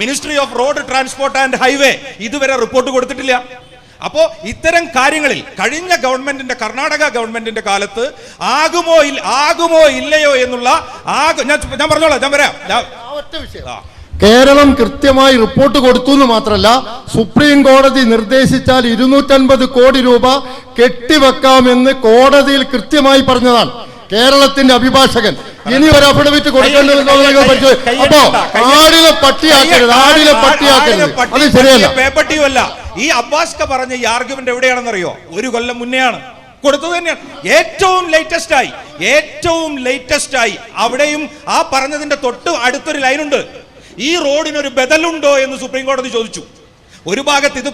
Ministry off road transport and highway ഇതുവരെ റിപ്പോർട്ട് കൊടുത്തിട്ടില്ല. അപ്പോ ഇത്തരം കാര്യങ്ങളിൽ കഴിഞ്ഞ ഗവൺമെന്റിന്റെ, കർണാടക ഗവൺമെന്റിന്റെ കാലത്ത് ആകുമോ ഇല്ലയോ എന്നുള്ള ഞാൻ പറഞ്ഞോളാം, ഞാൻ വരാം. കേരളം കൃത്യമായി റിപ്പോർട്ട് കൊടുത്തു എന്ന് മാത്രമല്ല, സുപ്രീം കോടതി നിർദ്ദേശിച്ചാൽ 250 കോടി രൂപ കെട്ടിവെക്കാമെന്ന് കോടതിയിൽ കൃത്യമായി പറഞ്ഞതാണ് കേരളത്തിന്റെ അഭിഭാഷകൻ. ഇനി ഒരു അഫിഡവിറ്റ് കൊടുക്കേണ്ടതെന്നോ? അപ്പോ ആടിനെ പട്ടിയാക്കരുത്, അത് ശരിയല്ല. പേപ്പട്ടിയുമല്ല. ഈ അബ്ബാസ്ക പറഞ്ഞ ഈ ആർഗ്യുമെന്റ് എവിടെയാണെന്നറിയോ? 1 കൊല്ലം മുന്നെയാണ് കൊടുത്തത് തന്നെയാണ്. ഏറ്റവും ലേറ്റസ്റ്റ് ആയി അവിടെയും ആ പറഞ്ഞതിന്റെ തൊട്ട് അടുത്തൊരു ലൈനുണ്ട്. ഈ റോഡിനൊരു ബദലുണ്ടോ എന്ന് സുപ്രീം കോടതി ചോദിച്ചു. ഒരു ഭാഗത്ത് ഇത്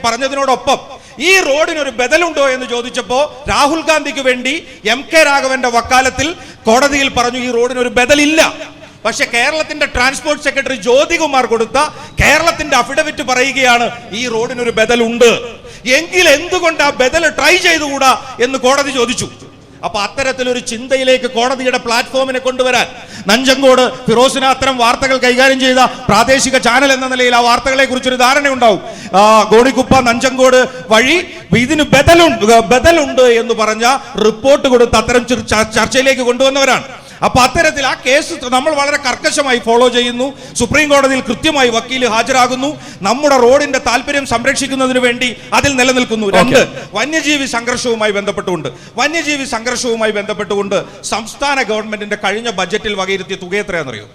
പറഞ്ഞതിനോടൊപ്പം ഈ റോഡിനൊരു ബദലുണ്ടോ എന്ന് ചോദിച്ചപ്പോ രാഹുൽ ഗാന്ധിക്ക് വേണ്ടി MK രാഘവന്റെ വക്കാലത്തിൽ കോടതിയിൽ പറഞ്ഞു ഈ റോഡിനൊരു ബദലില്ല. പക്ഷെ കേരളത്തിന്റെ ട്രാൻസ്പോർട്ട് സെക്രട്ടറി ജ്യോതികുമാർ കൊടുത്ത കേരളത്തിന്റെ അഫിഡവിറ്റ് പറയുകയാണ് ഈ റോഡിനൊരു ബദലുണ്ട്. എങ്കിൽ എന്തുകൊണ്ട് ആ ബദൽ ട്രൈ ചെയ്തുകൂടാ എന്ന് കോടതി ചോദിച്ചു. അപ്പൊ അത്തരത്തിലൊരു ചിന്തയിലേക്ക് കോടതിയുടെ പ്ലാറ്റ്ഫോമിനെ കൊണ്ടുവരാൻ നഞ്ചങ്കോട് ഫിറോസിന് അത്തരം വാർത്തകൾ കൈകാര്യം ചെയ്ത പ്രാദേശിക ചാനൽ എന്ന നിലയിൽ ആ വാർത്തകളെ കുറിച്ചൊരു ധാരണയുണ്ടാവും. ഗോണിക്കുപ്പ നഞ്ചങ്കോട് വഴി ഇതിന് ബദലുണ്ട് എന്ന് പറഞ്ഞ റിപ്പോർട്ട് കൊടുത്ത് അത്തരം ചർച്ചയിലേക്ക് കൊണ്ടുവന്നവരാണ്. അപ്പൊ അത്തരത്തിൽ ആ കേസ് നമ്മൾ വളരെ കർക്കശമായി ഫോളോ ചെയ്യുന്നു. സുപ്രീം കോടതിയിൽ കൃത്യമായി വക്കീൽ ഹാജരാകുന്നു. നമ്മുടെ റോഡിന്റെ താല്പര്യം സംരക്ഷിക്കുന്നതിന് വേണ്ടി അതിൽ നിലനിൽക്കുന്നു. 2, വന്യജീവി സംഘർഷവുമായി ബന്ധപ്പെട്ടുകൊണ്ട് സംസ്ഥാന ഗവൺമെന്റിന്റെ കഴിഞ്ഞ ബജറ്റിൽ വകയിരുത്തിയ തുക എത്രയാണെന്നറിയോ?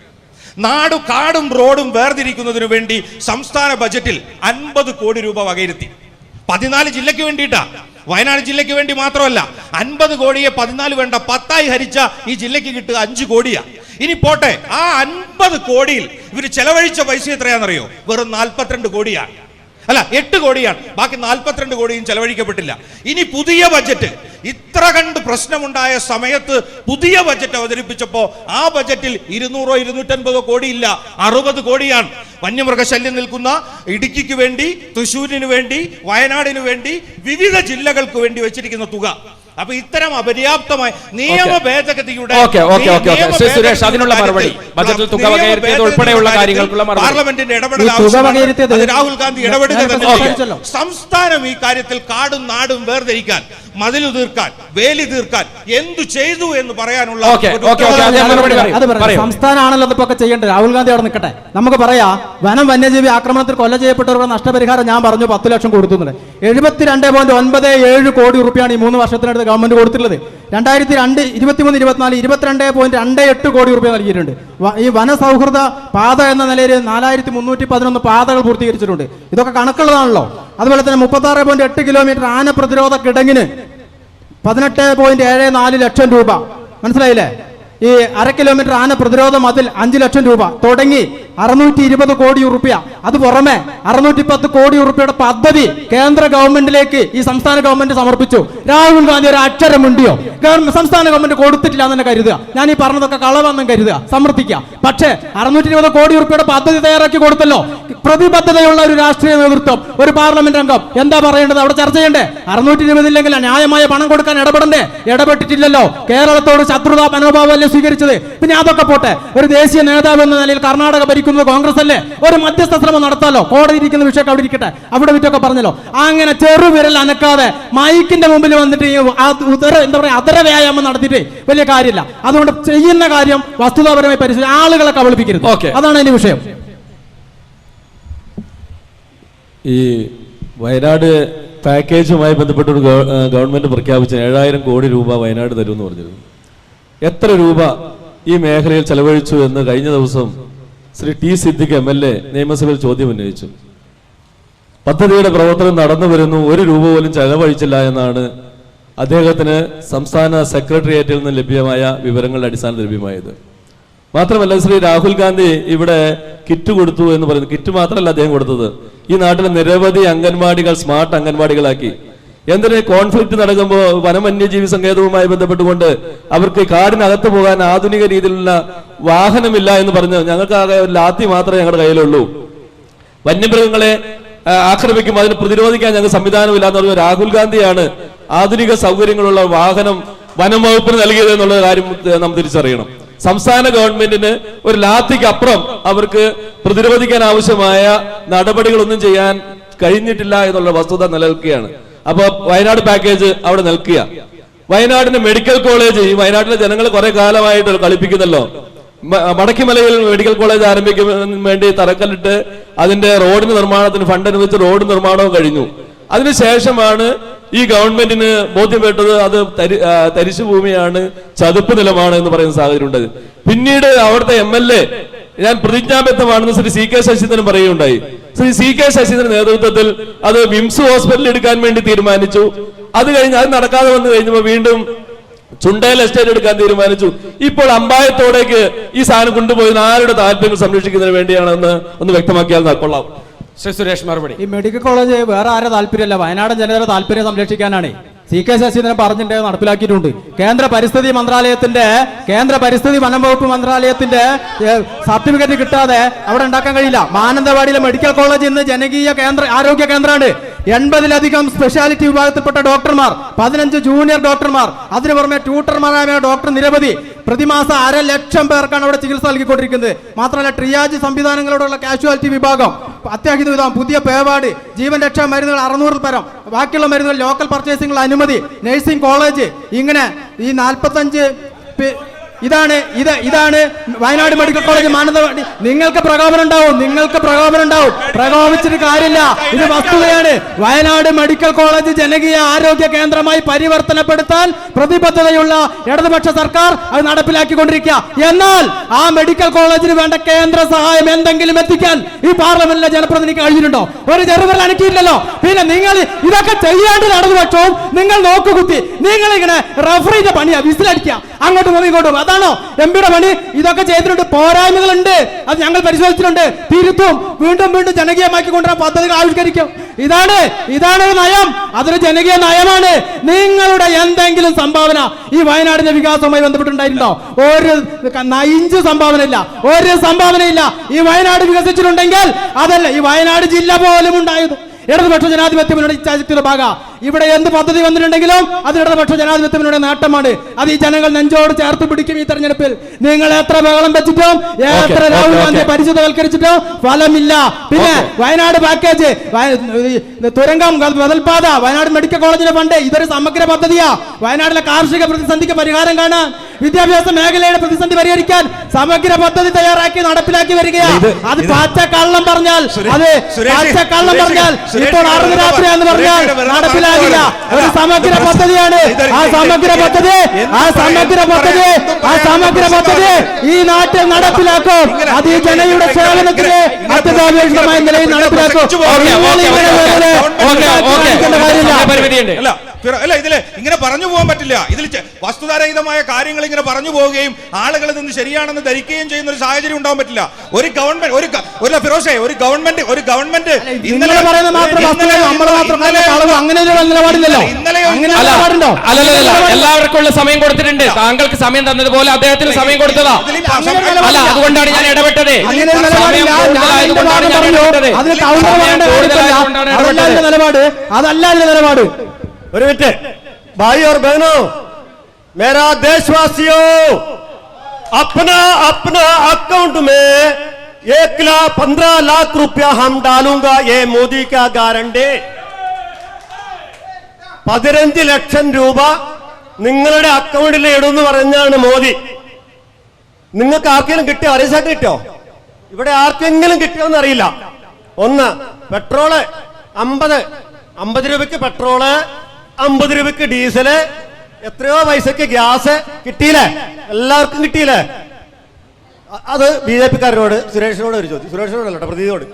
കാടും റോഡും വേർതിരിക്കുന്നതിന് വേണ്ടി സംസ്ഥാന ബജറ്റിൽ 50 കോടി രൂപ വകയിരുത്തി. 14 ജില്ലയ്ക്ക് വേണ്ടിയിട്ടാ, വയനാട് ജില്ലയ്ക്ക് വേണ്ടി മാത്രമല്ല. 50 കോടിയെ 14 വേണ്ട 10ആയി ഹരിച്ച ഈ ജില്ലയ്ക്ക് കിട്ടുക 5 കോടിയാ. ഇനി പോട്ടെ, ആ 50 കോടിയിൽ ഇവര് ചെലവഴിച്ച പൈസ എത്രയാണെന്നറിയോ? വെറും 42 കോടിയാണ്. അല്ല 8 കോടിയാണ്. ബാക്കി 42 കോടിയും ചെലവഴിക്കപ്പെട്ടില്ല. ഇനി പുതിയ ബജറ്റ്, ഇത്ര കണ്ട് പ്രശ്നമുണ്ടായ സമയത്ത് പുതിയ ബജറ്റ് അവതരിപ്പിച്ചപ്പോ ആ ബജറ്റിൽ 200-250 കോടിയില്ല, 60 കോടിയാണ്. വന്യമൃഗശല്യം നിൽക്കുന്ന ഇടുക്കിക്ക് വേണ്ടി, തൃശ്ശൂരിന് വേണ്ടി, വയനാടിന് വേണ്ടി, വിവിധ ജില്ലകൾക്ക് വേണ്ടി വെച്ചിരിക്കുന്ന തുക. അപ്പൊ ഇത്തരം അപര്യാപ്തമായ നിയമ ഭേദഗതിയുടെ പാർലമെന്റിന്റെ ഇടപെടൽ രാഹുൽ ഗാന്ധി ഇടപെടുക. സംസ്ഥാനം ഈ കാര്യത്തിൽ കാടും നാടും വേർതിരിക്കാൻ, മതിലു തീർക്കാൻ, വേലി തീർക്കാൻ എന്തു ചെയ്തു എന്ന് പറയാനുള്ള സംസ്ഥാനമാണല്ലോ ഇതൊക്കെ ചെയ്യേണ്ടത്. രാഹുൽ ഗാന്ധി അവിടെ നിൽക്കട്ടെ. നമുക്ക് പറയാം, വന്യജീവി ആക്രമണത്തിൽ കൊല ചെയ്യപ്പെട്ടവരുടെ നഷ്ടപരിഹാരം ഞാൻ പറഞ്ഞു 10 ലക്ഷം കൊടുത്തു. 72.97 കോടി രൂപയാണ് ഈ 3 വർഷത്തിനടുത്ത് ഗവൺമെന്റ് കൊടുത്തിട്ടുള്ളത്. 2022, 23, 24 22.28 കോടി രൂപ നൽകിയിട്ടുണ്ട്. ഈ വനസൗഹൃദ പാത എന്ന നിലയിൽ 4311 പാതകൾ പൂർത്തീകരിച്ചിട്ടുണ്ട്. ഇതൊക്കെ കണക്കുള്ളതാണല്ലോ. അതുപോലെ തന്നെ 36.8 കിലോമീറ്റർ ആന പ്രതിരോധ കിടങ്ങിന് 18.74 ലക്ഷം രൂപ. മനസ്സിലായില്ലേ? ഈ 1/2 കിലോമീറ്റർ ആന പ്രതിരോധ മതിൽ 5 ലക്ഷം രൂപ തുടങ്ങി 620 കോടി റുപ്യ. അത് പുറമെ 610 കോടി റുപ്യയുടെ പദ്ധതി കേന്ദ്ര ഗവൺമെന്റിലേക്ക് ഈ സംസ്ഥാന ഗവൺമെന്റ് സമർപ്പിച്ചു. രാഹുൽ ഗാന്ധി ഒരു അക്ഷരം ഉണ്ടിയോ? സംസ്ഥാന ഗവൺമെന്റ് കൊടുത്തിട്ടില്ല എന്ന് തന്നെ കരുതുക. ഞാൻ ഈ പറഞ്ഞതൊക്കെ കളവെന്നും കരുതുക, സമർത്ഥിക്കുക. പക്ഷേ 620 കോടി റുപ്യയുടെ പദ്ധതി തയ്യാറാക്കി കൊടുത്തല്ലോ. പ്രതിബദ്ധതയുള്ള ഒരു രാഷ്ട്രീയ നേതൃത്വം, ഒരു പാർലമെന്റ് അംഗം എന്താ പറയേണ്ടത്? അവിടെ ചർച്ച ചെയ്യണ്ടേ? 620 ഇല്ലെങ്കിൽ ന്യായമായ പണം കൊടുക്കാൻ ഇടപെടണ്ടേ? ഇടപെട്ടിട്ടില്ലല്ലോ. കേരളത്തോട് ശത്രുതാ മനോഭാവമല്ലേ സ്വീകരിച്ചത്? പിന്നെ അതൊക്കെ പോട്ടെ, ഒരു ദേശീയ നേതാവ് എന്ന നിലയിൽ കർണാടക ഭരിക്കുന്നത് കോൺഗ്രസ് അല്ലേ? ഒരു മധ്യസ്ഥ ശ്രമം നടത്താലോ. കോടതി ഇരിക്കുന്ന വിഷയം അവിടെ ഇരിക്കട്ടെ, അവിടെ വിറ്റൊക്കെ പറഞ്ഞല്ലോ. അങ്ങനെ ചെറുവിരൽ അനക്കാതെ മൈക്കിന്റെ മുമ്പിൽ വന്നിട്ട് എന്താ പറയാ, അതര വ്യായാമം നടത്തിയിട്ട് വലിയ കാര്യമില്ല. അതുകൊണ്ട് ചെയ്യുന്ന കാര്യം വസ്തുതാപരമായി പരിശോധിച്ച് ആളുകളെ കബളിപ്പിക്കരുത്. അതാണ് അതിന്റെ വിഷയം. ഈ വയനാട് പാക്കേജുമായി ബന്ധപ്പെട്ട ഒരു ഗവൺമെന്റ് പ്രഖ്യാപിച്ച 7000 കോടി രൂപ വയനാട് തരുമെന്ന് പറഞ്ഞിരുന്നു. എത്ര രൂപ ഈ മേഖലയിൽ ചെലവഴിച്ചു എന്ന് കഴിഞ്ഞ ദിവസം ശ്രീ ടി സിദ്ദിഖ് MLA നിയമസഭയിൽ ചോദ്യം ഉന്നയിച്ചു. പദ്ധതിയുടെ പ്രവർത്തനം നടന്നു വരുന്നു, 1 രൂപ പോലും ചെലവഴിച്ചില്ല എന്നാണ് അദ്ദേഹത്തിന് സംസ്ഥാന സെക്രട്ടേറിയറ്റിൽ നിന്ന് ലഭ്യമായ വിവരങ്ങളുടെ അടിസ്ഥാനത്തിൽ ലഭ്യമായത്. മാത്രമല്ല ശ്രീ രാഹുൽ ഗാന്ധി ഇവിടെ കിറ്റ് കൊടുത്തു എന്ന് പറയുന്നു. കിറ്റ് മാത്രമല്ല അദ്ദേഹം കൊടുത്തത്, ഈ നാട്ടിലെ നിരവധി അംഗൻവാടികൾ സ്മാർട്ട് അംഗൻവാടികളാക്കി. എന്തിന് കോൺഫ്ലിക്റ്റ് നടക്കുമ്പോൾ വനവന്യജീവി സങ്കേതവുമായി ബന്ധപ്പെട്ടുകൊണ്ട് അവർക്ക് കാടിനകത്ത് പോകാൻ ആധുനിക രീതിയിലുള്ള വാഹനമില്ല എന്ന് പറഞ്ഞ് ഞങ്ങൾക്ക് ആകെ ഒരു ലാത്തി മാത്രമേ ഞങ്ങളുടെ കയ്യിലുള്ളൂ. വന്യമൃഗങ്ങളെ ആക്രമിക്കുമ്പോൾ അതിന് പ്രതിരോധിക്കാൻ ഞങ്ങൾക്ക് സംവിധാനമില്ല എന്ന് പറഞ്ഞ രാഹുൽ ഗാന്ധിയാണ് ആധുനിക സൗകര്യങ്ങളുള്ള വാഹനം വനം വകുപ്പിന് നൽകിയത് എന്നുള്ള കാര്യം നാം തിരിച്ചറിയണം. സംസ്ഥാന ഗവൺമെന്റിന് ഒരു ലാത്തിക്ക് അപ്പുറം അവർക്ക് പ്രതിരോധിക്കാൻ ആവശ്യമായ നടപടികളൊന്നും ചെയ്യാൻ കഴിഞ്ഞിട്ടില്ല എന്നുള്ള വസ്തുത നിലനിൽക്കുകയാണ്. അപ്പൊ വയനാട് പാക്കേജ് അവിടെ നിൽക്കുക. വയനാടിന്റെ മെഡിക്കൽ കോളേജ് ഈ വയനാട്ടിലെ ജനങ്ങൾ കുറെ കാലമായിട്ട് കളിപ്പിക്കുന്നല്ലോ. മടക്കിമലയിൽ മെഡിക്കൽ കോളേജ് ആരംഭിക്കാൻ വേണ്ടി തറക്കല്ലിട്ട് അതിന്റെ റോഡിന് നിർമ്മാണത്തിന് ഫണ്ട് അനുവദിച്ച് റോഡ് നിർമ്മാണവും കഴിഞ്ഞു. അതിനുശേഷമാണ് ഈ ഗവൺമെന്റിന് ബോധ്യപ്പെട്ടത് അത് തരിശു ഭൂമിയാണ്, ചതുപ്പ് നിലമാണ് എന്ന് പറയുന്ന സാഹചര്യം ഉണ്ടായത്. പിന്നീട് അവിടുത്തെ MLA ഞാൻ പ്രതിജ്ഞാബദ്ധമാണെന്ന് ശ്രീ CK ശശീന്ദ്രൻ പറയുകയുണ്ടായി. ശ്രീ CK ശശീന്ദ്രൻ നേതൃത്വത്തിൽ അത് വിംസ് ഹോസ്പിറ്റലിൽ എടുക്കാൻ വേണ്ടി തീരുമാനിച്ചു. അത് കഴിഞ്ഞ് അത് നടക്കാതെ വന്നു കഴിഞ്ഞപ്പോൾ വീണ്ടും ചുണ്ടേൽ എസ്റ്റേറ്റ് എടുക്കാൻ തീരുമാനിച്ചു. ഇപ്പോൾ അമ്പായത്തോടേക്ക് ഈ സാധനം കൊണ്ടുപോയി ആരുടെ താല്പര്യങ്ങൾ സംരക്ഷിക്കുന്നതിന് വേണ്ടിയാണെന്ന് ഒന്ന് വ്യക്തമാക്കിയാൽ കൊള്ളാം. സുരേഷ് മറുപടി. ഈ മെഡിക്കൽ കോളേജ് വേറെ ആരുടെ താല്പര്യമല്ല, വയനാട് ജനതയുടെ താല്പര്യം സംരക്ഷിക്കാനാണ്. CK ശശീന്ദ്രൻ പറഞ്ഞിട്ട് നടപ്പിലാക്കിയിട്ടുണ്ട്. കേന്ദ്ര പരിസ്ഥിതി വനം വകുപ്പ് മന്ത്രാലയത്തിന്റെ സർട്ടിഫിക്കറ്റ് കിട്ടാതെ അവിടെ ഉണ്ടാക്കാൻ കഴിയില്ല. മാനന്തവാടിയിലെ മെഡിക്കൽ കോളേജ് ഇന്ന് ജനകീയ ആരോഗ്യ കേന്ദ്രമാണ്. 80ലധികം സ്പെഷ്യാലിറ്റി വിഭാഗത്തിൽപ്പെട്ട ഡോക്ടർമാർ, 15 ജൂനിയർ ഡോക്ടർമാർ, അതിനു പുറമെ ട്യൂട്ടർമാരായ ഡോക്ടർ നിരവധി. പ്രതിമാസം 1.5 ലക്ഷം പേർക്കാണ് അവിടെ ചികിത്സ നൽകിക്കൊണ്ടിരിക്കുന്നത്. മാത്രമല്ല ട്രിയാജ് സംവിധാനങ്ങളോടുള്ള കാഷ്വാലിറ്റി വിഭാഗം, അത്യാഹിത വിഭാഗം, പുതിയ പേവാർഡ്, ജീവൻ രക്ഷാ മരുന്നുകൾ 600 പരം, ബാക്കിയുള്ള മരുന്നുകൾ ലോക്കൽ പർച്ചേസിംഗിനുള്ള അനുമതി, നഴ്സിംഗ് കോളേജ്, ഇങ്ങനെ ഈ 45 ഇതാണ് വയനാട് മെഡിക്കൽ കോളേജ് മാനന്തവാടി. നിങ്ങൾക്ക് പ്രകോപനം ഉണ്ടാവും, പ്രകോപിച്ചിട്ട് കാര്യമില്ല. ഇത് വസ്തുതയാണ്. വയനാട് മെഡിക്കൽ കോളേജ് ജനകീയ ആരോഗ്യ കേന്ദ്രമായി പരിവർത്തനപ്പെടുത്താൻ പ്രതിബദ്ധതയുള്ള ഇടതുപക്ഷ സർക്കാർ അത് നടപ്പിലാക്കിക്കൊണ്ടിരിക്കുക. എന്നാൽ ആ മെഡിക്കൽ കോളേജിന് വേണ്ട കേന്ദ്ര സഹായം എന്തെങ്കിലും എത്തിക്കാൻ ഈ പാർലമെന്റിലെ ജനപ്രതിനിധിക്ക് കഴിഞ്ഞിട്ടുണ്ടോ? ഒരു ചെറുവിരൽ അനക്കിയില്ലല്ലോ. പിന്നെ നിങ്ങൾ ഇതൊക്കെ ചെയ്യാണ്ട് ഇടതുപക്ഷവും നിങ്ങൾ നോക്കുകുത്തി, നിങ്ങൾ ഇങ്ങനെ റഫറിന്റെ പണിയാ, വിസിലടിക്കുക, അങ്ങോട്ടും ഇങ്ങോട്ടും. അതാണോ MPയുടെ പണി? ഇതൊക്കെ ചെയ്തിട്ടുണ്ട്, പോരായ്മകളുണ്ട്, അത് ഞങ്ങൾ പരിശോധിച്ചിട്ടുണ്ട്, തിരുത്തും, വീണ്ടും ജനകീയമാക്കി കൊണ്ടുവരാൻ പദ്ധതികൾ ആവിഷ്കരിക്കും. ഇതാണ് ഒരു നയം, അതൊരു ജനകീയ നയമാണ്. നിങ്ങളുടെ എന്തെങ്കിലും സംഭാവന ഈ വയനാടിന്റെ വികാസവുമായി ബന്ധപ്പെട്ടുണ്ടായിട്ടുണ്ടോ? ഒരു ഇഞ്ച് സംഭാവനയില്ല, ഒരു സംഭാവനയില്ല. ഈ വയനാട് വികസിച്ചിട്ടുണ്ടെങ്കിൽ അതല്ല ഈ വയനാട് ജില്ല പോലും ഉണ്ടായത് ഇടതുപക്ഷ ജനാധിപത്യ മുന്നണി ഇച്ഛാശക്തിയുടെ ഭാഗം. ഇവിടെ എന്ത് പദ്ധതി വന്നിട്ടുണ്ടെങ്കിലും അത് ഇടതുപക്ഷ ജനാധിപത്യ മുന്നണിയുടെ നേട്ടമാണ്. അത് ഈ ജനങ്ങൾ നെഞ്ചോട് ചേർത്ത് പിടിക്കും. ഈ തെരഞ്ഞെടുപ്പിൽ നിങ്ങൾ എത്ര ബഹളം വെച്ചിട്ടും എത്ര രാഹുൽ ഗാന്ധിയെ പരിശുദ്ധവൽക്കരിച്ചിട്ടും ഫലമില്ല. പിന്നെ വയനാട് പാക്കേജ്, തുരങ്കം, ബദൽപാത, വയനാട് മെഡിക്കൽ കോളേജിന്റെ ഫണ്ട്, ഇതൊരു സമഗ്ര പദ്ധതിയാ. വയനാട്ടിലെ കാർഷിക പ്രതിസന്ധിക്ക് പരിഹാരം കാണാൻ വിദ്യാഭ്യാസ മേഖലയുടെ പ്രതിസന്ധി പരിഹരിക്കാൻ സമഗ്ര പദ്ധതി തയ്യാറാക്കി നടപ്പിലാക്കി വരികയാണ്. അത് പാച്ചക്കള്ളം പറഞ്ഞാൽ അത് പാച്ചക്കള്ളം പറഞ്ഞാൽ ഇപ്പോൾ അർദ്ധരാത്രിയാന്ന് പറഞ്ഞാൽ നടപ്പിലാകില്ല. ഒരു സമഗ്ര പദ്ധതിയാണ്. ആ സമഗ്ര പദ്ധതി ഈ നാട്ടിൽ നടപ്പിലാക്കും. അത് ഈ ജനയുടെ സേവനത്തിന് അത്യന്താപേക്ഷിതമായ നിലയിൽ നടപ്പിലാക്കും. അല്ല, ഇതില് ഇങ്ങനെ പറഞ്ഞു പോകാൻ പറ്റില്ല. ഇതിൽ വസ്തുതാരഹിതമായ കാര്യങ്ങൾ ഇങ്ങനെ പറഞ്ഞു പോവുകയും ആളുകൾ നിന്ന് ശരിയാണെന്ന് ധരിക്കുകയും ചെയ്യുന്ന ഒരു സാഹചര്യം ഉണ്ടാവാൻ പറ്റില്ല. ഒരു ഗവൺമെന്റ് ഫിറോഷെ, ഒരു ഗവൺമെന്റ് ഇന്നലെ എല്ലാവർക്കും ഉള്ള സമയം കൊടുത്തിട്ടുണ്ട്. താങ്കൾക്ക് സമയം തന്നതുപോലെ അദ്ദേഹത്തിന് സമയം കൊടുത്തതാ. അല്ല, അതുകൊണ്ടാണ് ഞാൻ ഇടപെട്ടത്. അതല്ല നിലപാട്. ഒരു മിനിറ്റ്. भाई और बहनों, मेरा देशवासियों, अपना अकाउंट में 1,15 लाख रुपया हम डालूंगा. ये मोदी का गारंटी. 15 ലക്ഷം രൂപ നിങ്ങളുടെ അക്കൗണ്ടിൽ ഇടുന്നു പറഞ്ഞാണ് മോദി. നിങ്ങൾക്ക് ആർക്കെങ്കിലും കിട്ടിയോ? അറിയാൻ കിട്ടിയോ? ഇവിടെ ആർക്കെങ്കിലും കിട്ടിയോന്ന് അറിയില്ല. ഒന്ന്, പെട്രോള് 50 രൂപയ്ക്ക് പെട്രോള്, 50 രൂപയ്ക്ക് ഡീസല്, എത്രയോ പൈസക്ക് ഗ്യാസ് കിട്ടിയില്ലേ? എല്ലാവർക്കും കിട്ടിയില്ലേ? അത് BJP കാരനോട് സുരേഷിനോട് ഒരു ചോദ്യം. സുരേഷിനോടല്ല, പ്രതിയോട്.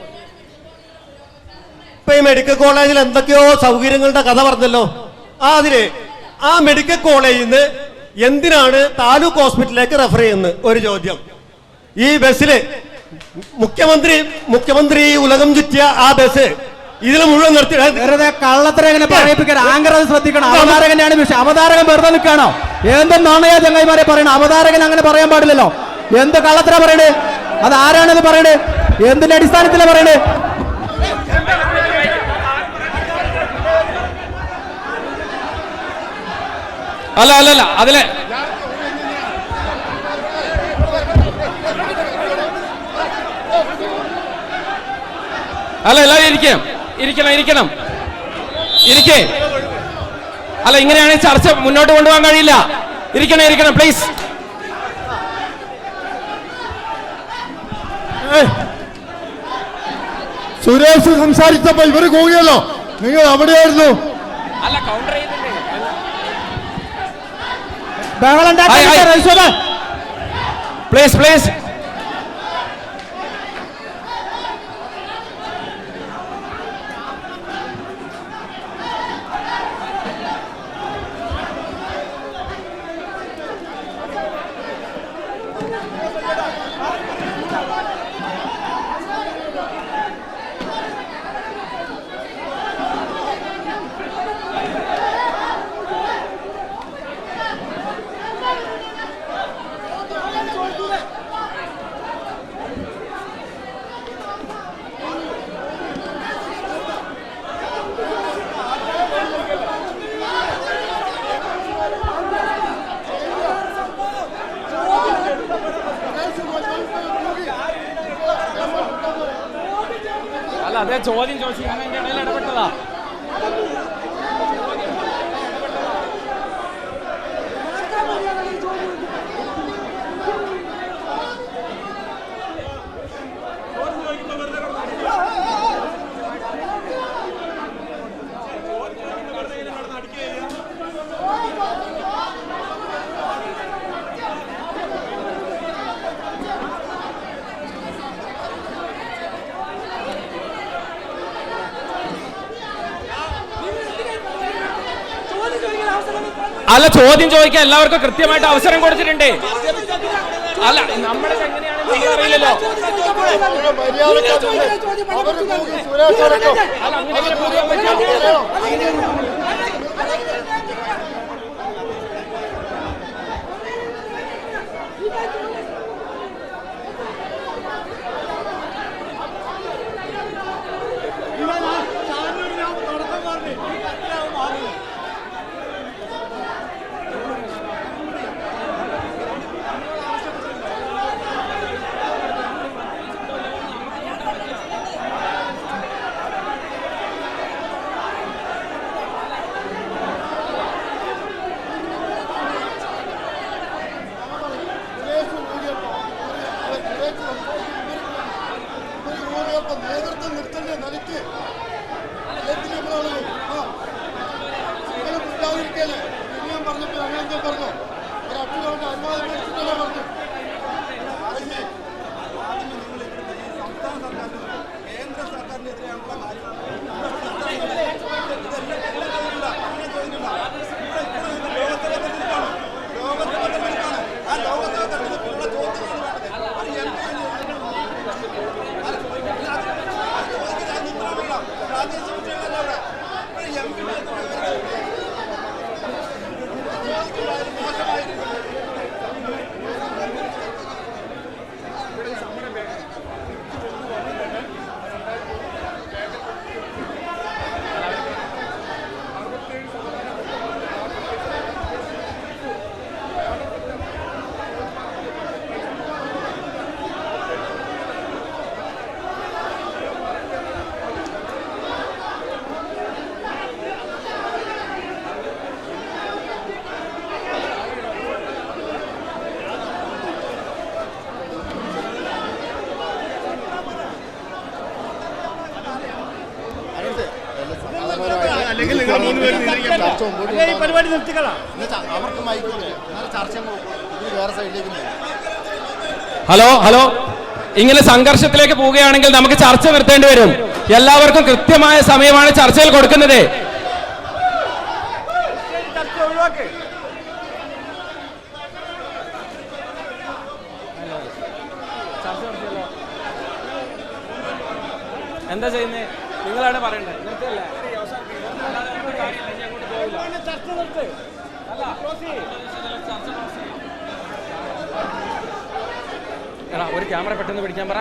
ഇപ്പൊ ഈ മെഡിക്കൽ കോളേജിൽ എന്തൊക്കെയോ സൗകര്യങ്ങളുടെ കഥ പറഞ്ഞല്ലോ. ആ മെഡിക്കൽ കോളേജിൽ നിന്ന് എന്തിനാണ് താലൂക്ക് ഹോസ്പിറ്റലിലേക്ക് റെഫർ ചെയ്യുന്നത്? ഒരു ചോദ്യം. ഈ ബസ്സില് മുഖ്യമന്ത്രി ഉലകം ചുറ്റിയ ആ ബസ് ഇതിൽ മുഴുവൻ നിർത്തി വെറുതെ കള്ളത്തരം എങ്ങനെ പറയിപ്പിക്കാൻ ആങ്കർ അത് ശ്രദ്ധിക്കണം. അവതാരകനെയാണ് വിഷയം. അവതാരകൻ വെറുതെ നിൽക്കാണോ? എന്തെന്നാണ് ചങ്ങായിമാരെ പറയണത്? അവതാരകൻ അങ്ങനെ പറയാൻ പാടില്ലല്ലോ. എന്ത് കള്ളത്തര പറയണേ? അത് ആരാണത് പറയണേ? എന്തിന്റെ അടിസ്ഥാനത്തിലാണ് പറയണേ? അല്ല അതിലെ അല്ല, എല്ലാവരും ഇരിക്കണം. അല്ല, ഇങ്ങനെയാണ് ചർച്ച മുന്നോട്ട് കൊണ്ടുപോകാൻ കഴിയില്ല. ഇരിക്കണം പ്ലീസ്. സുരേഷ് സംസാരിച്ചപ്പോ ഇവര് കൂടിയല്ലോ, നിങ്ങൾ അവിടെയായിരുന്നു. അല്ല, കൗണ്ടർ പ്ലീസ്. അതെ, ചോദ്യം ചോദിച്ചു ഇടയിൽ ഇടപെട്ടതാ. അല്ല, ചോദ്യം ചോദിക്കാൻ എല്ലാവർക്കും കൃത്യമായിട്ട് അവസരം കൊടുത്തിട്ടുണ്ട്. അല്ല, നമ്മളെ എങ്ങനെയാണെന്ന് അറിയില്ലല്ലോ. പരിപാടി നിർത്തിക്കളാം. ഹലോ ഹലോ, ഇങ്ങനെ സംഘർഷത്തിലേക്ക് പോവുകയാണെങ്കിൽ നമുക്ക് ചർച്ച നിർത്തേണ്ടി വരും. എല്ലാവർക്കും കൃത്യമായ സമയമാണ് ചർച്ചയിൽ കൊടുക്കുന്നത്. എന്താ ചെയ്യുന്നത്? നിങ്ങളാണ് പറയണ്ടത്. നിർത്തല്ലേ? എടാ, ഒരു ക്യാമറ പെട്ടെന്ന് പിടിക്കാൻ പറ.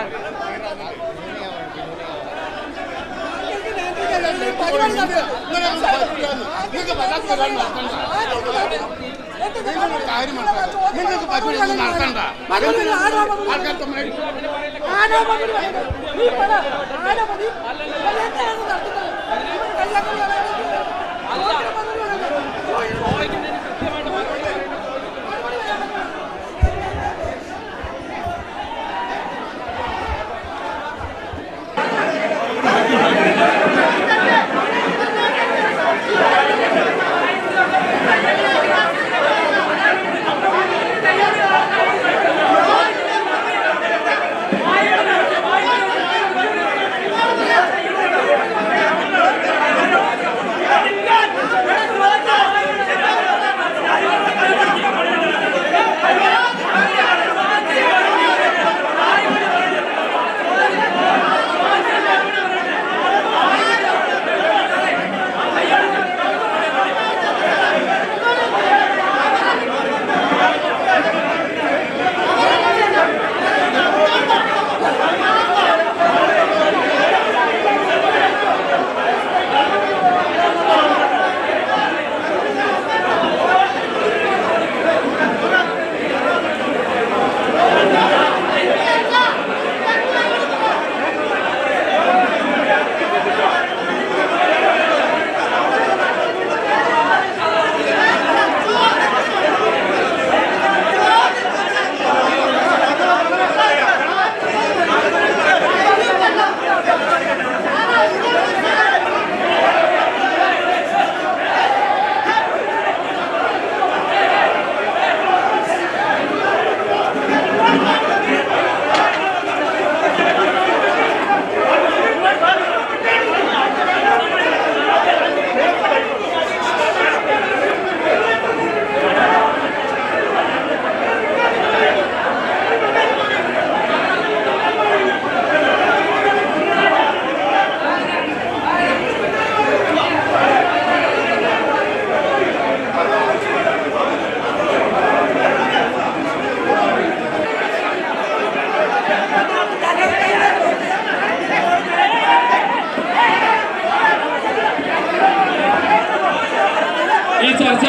ഈ ചർച്ച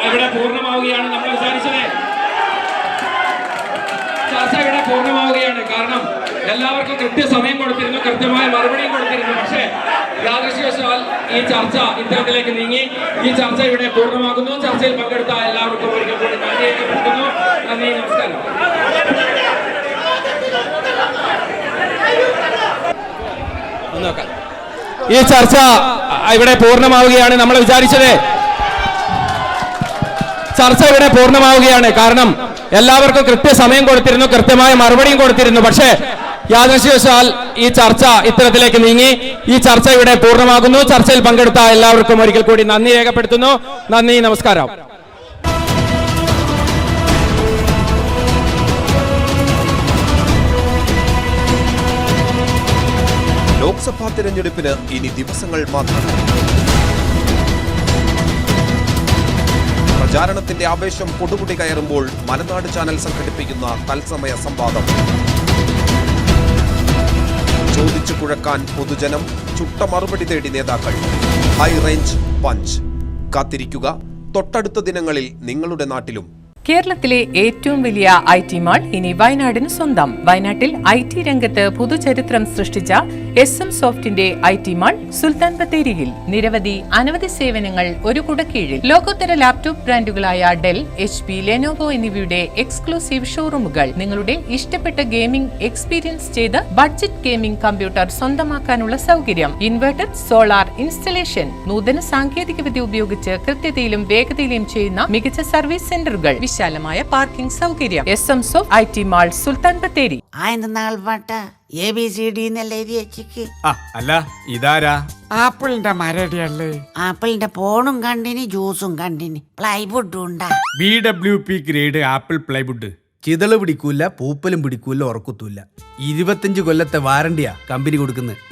ഇവിടെ പൂർണ്ണമാവുകയാണ്. നമ്മൾ വിചാരിച്ചത് ചർച്ച ഇവിടെ പൂർണ്ണമാവുകയാണ്. കാരണം എല്ലാവർക്കും കൃത്യസമയം കൊടുത്തിരുന്നു, കൃത്യമായ മറുപടിയും കൊടുത്തിരുന്നു. പക്ഷേ യാദൃശ്യവശാൽ ഈ ചർച്ച ഇത്തരത്തിലേക്ക് നീങ്ങി. ഈ ചർച്ച ഇവിടെ പൂർണ്ണമാകുന്നു. ചർച്ചയിൽ പങ്കെടുത്ത എല്ലാവർക്കും ഒരിക്കൽ കൂടി നന്ദി രേഖപ്പെടുത്തുന്നു. നന്ദി, നമസ്കാരം. നോക്കാം. ഈ ചർച്ച ഇവിടെ പൂർണ്ണമാവുകയാണ്. നമ്മൾ വിചാരിച്ചത് ചർച്ച ഇവിടെ പൂർണ്ണമാവുകയാണ്. കാരണം എല്ലാവർക്കും കൃത്യസമയം കൊടുത്തിരുന്നു, കൃത്യമായ മറുപടിയും കൊടുത്തിരുന്നു. പക്ഷേ യാദൃശ്യവശാൽ ഈ ചർച്ച ഇത്തരത്തിലേക്ക് നീങ്ങി. ഈ ചർച്ച ഇവിടെ പൂർണ്ണമാകുന്നു. ചർച്ചയിൽ പങ്കെടുത്ത എല്ലാവർക്കും ഒരിക്കൽ കൂടി നന്ദി രേഖപ്പെടുത്തുന്നു. നന്ദി, നമസ്കാരം. ലോക്സഭാ തിരഞ്ഞെടുപ്പിന് ഇനി ദിവസങ്ങൾ മാത്രം. പ്രചാരണത്തിന്റെ ആവേശം കൊടുകുടി കയറുമ്പോൾ മലനാട് ചാനൽ സംഘടിപ്പിക്കുന്ന തത്സമയ സംവാദം. ചോദിച്ചു കുഴക്കാൻ പൊതുജനം, ചുട്ട മറുപടി തേടി നേതാക്കൾ. High range punch. കാത്തിരിക്കുക, തൊട്ടടുത്ത ദിനങ്ങളിൽ നിങ്ങളുടെ നാട്ടിലും. കേരളത്തിലെ ഏറ്റവും വലിയ IT മാൾ ഇനി വയനാടിന് സ്വന്തം. വയനാട്ടിൽ IT രംഗത്ത് പുതുചരിത്രം സൃഷ്ടിച്ച SM സോഫ്റ്റിന്റെ IT മാൾ സുൽത്താൻ ബത്തേരിയിൽ. അനവധി സേവനങ്ങൾ ഒരു കുടക്കീഴിൽ. ലോകോത്തര ലാപ്ടോപ്പ് ബ്രാൻഡുകളായ ഡെൽ, HP, ലെനോവോ എന്നിവയുടെ എക്സ്ക്ലൂസീവ് ഷോറൂമുകൾ. നിങ്ങളുടെ ഇഷ്ടപ്പെട്ട ഗെയിമിംഗ് എക്സ്പീരിയൻസ് ചെയ്ത് ബഡ്ജറ്റ് ഗെയിമിംഗ് കമ്പ്യൂട്ടർ സ്വന്തമാക്കാനുള്ള സൗകര്യം. ഇൻവെർട്ടർ, സോളാർ ഇൻസ്റ്റലേഷൻ, നൂതന സാങ്കേതികവിദ്യ ഉപയോഗിച്ച് കൃത്യതയിലും വേഗതയിലും ചെയ്യുന്ന മികച്ച സർവീസ് സെന്ററുകൾ, വിശാലമായ പാർക്കിംഗ് സൗകര്യം. SM soft IT mall Sultan Bathery. ABCD എന്നല്ലേ എഴുതി വെച്ചിക്ക്. അല്ല ഇതാരാ? ആപ്പിളിന്റെ മരടിയല്ലേ? ആപ്പിളിന്റെ ഫോണും കണ്ടിനി, ജ്യൂസും കണ്ടിനി, പ്ലൈവുഡും ഉണ്ടാ. BWP grade Apple plywood. ചിതള് പിടിക്കൂല, പൂപ്പലും പിടിക്കൂല, ഉറക്കത്തൂല്ല. 25 കൊല്ലത്തെ വാറണ്ടിയാ കമ്പനി കൊടുക്കുന്നത്.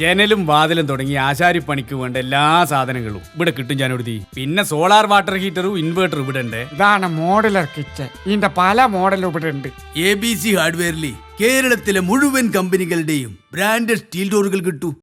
ജനലും വാതിലും തുടങ്ങി ആശാരിപ്പണിക്ക് വേണ്ട എല്ലാ സാധനങ്ങളും ഇവിടെ കിട്ടും ജാനോടുതി. പിന്നെ സോളാർ വാട്ടർ ഹീറ്ററും ഇൻവേർട്ടറും ഇവിടെ ഉണ്ട്. ഇതാണ് മോഡുലർ കിച്ചൺ. ഇതിന്റെ പല മോഡലും ഇവിടെ ഉണ്ട്. ABC ഹാർഡ്വെയറിൽ കേരളത്തിലെ മുഴുവൻ കമ്പനികളുടെയും ബ്രാൻഡഡ് സ്റ്റീൽ ഡോറുകൾ കിട്ടൂ.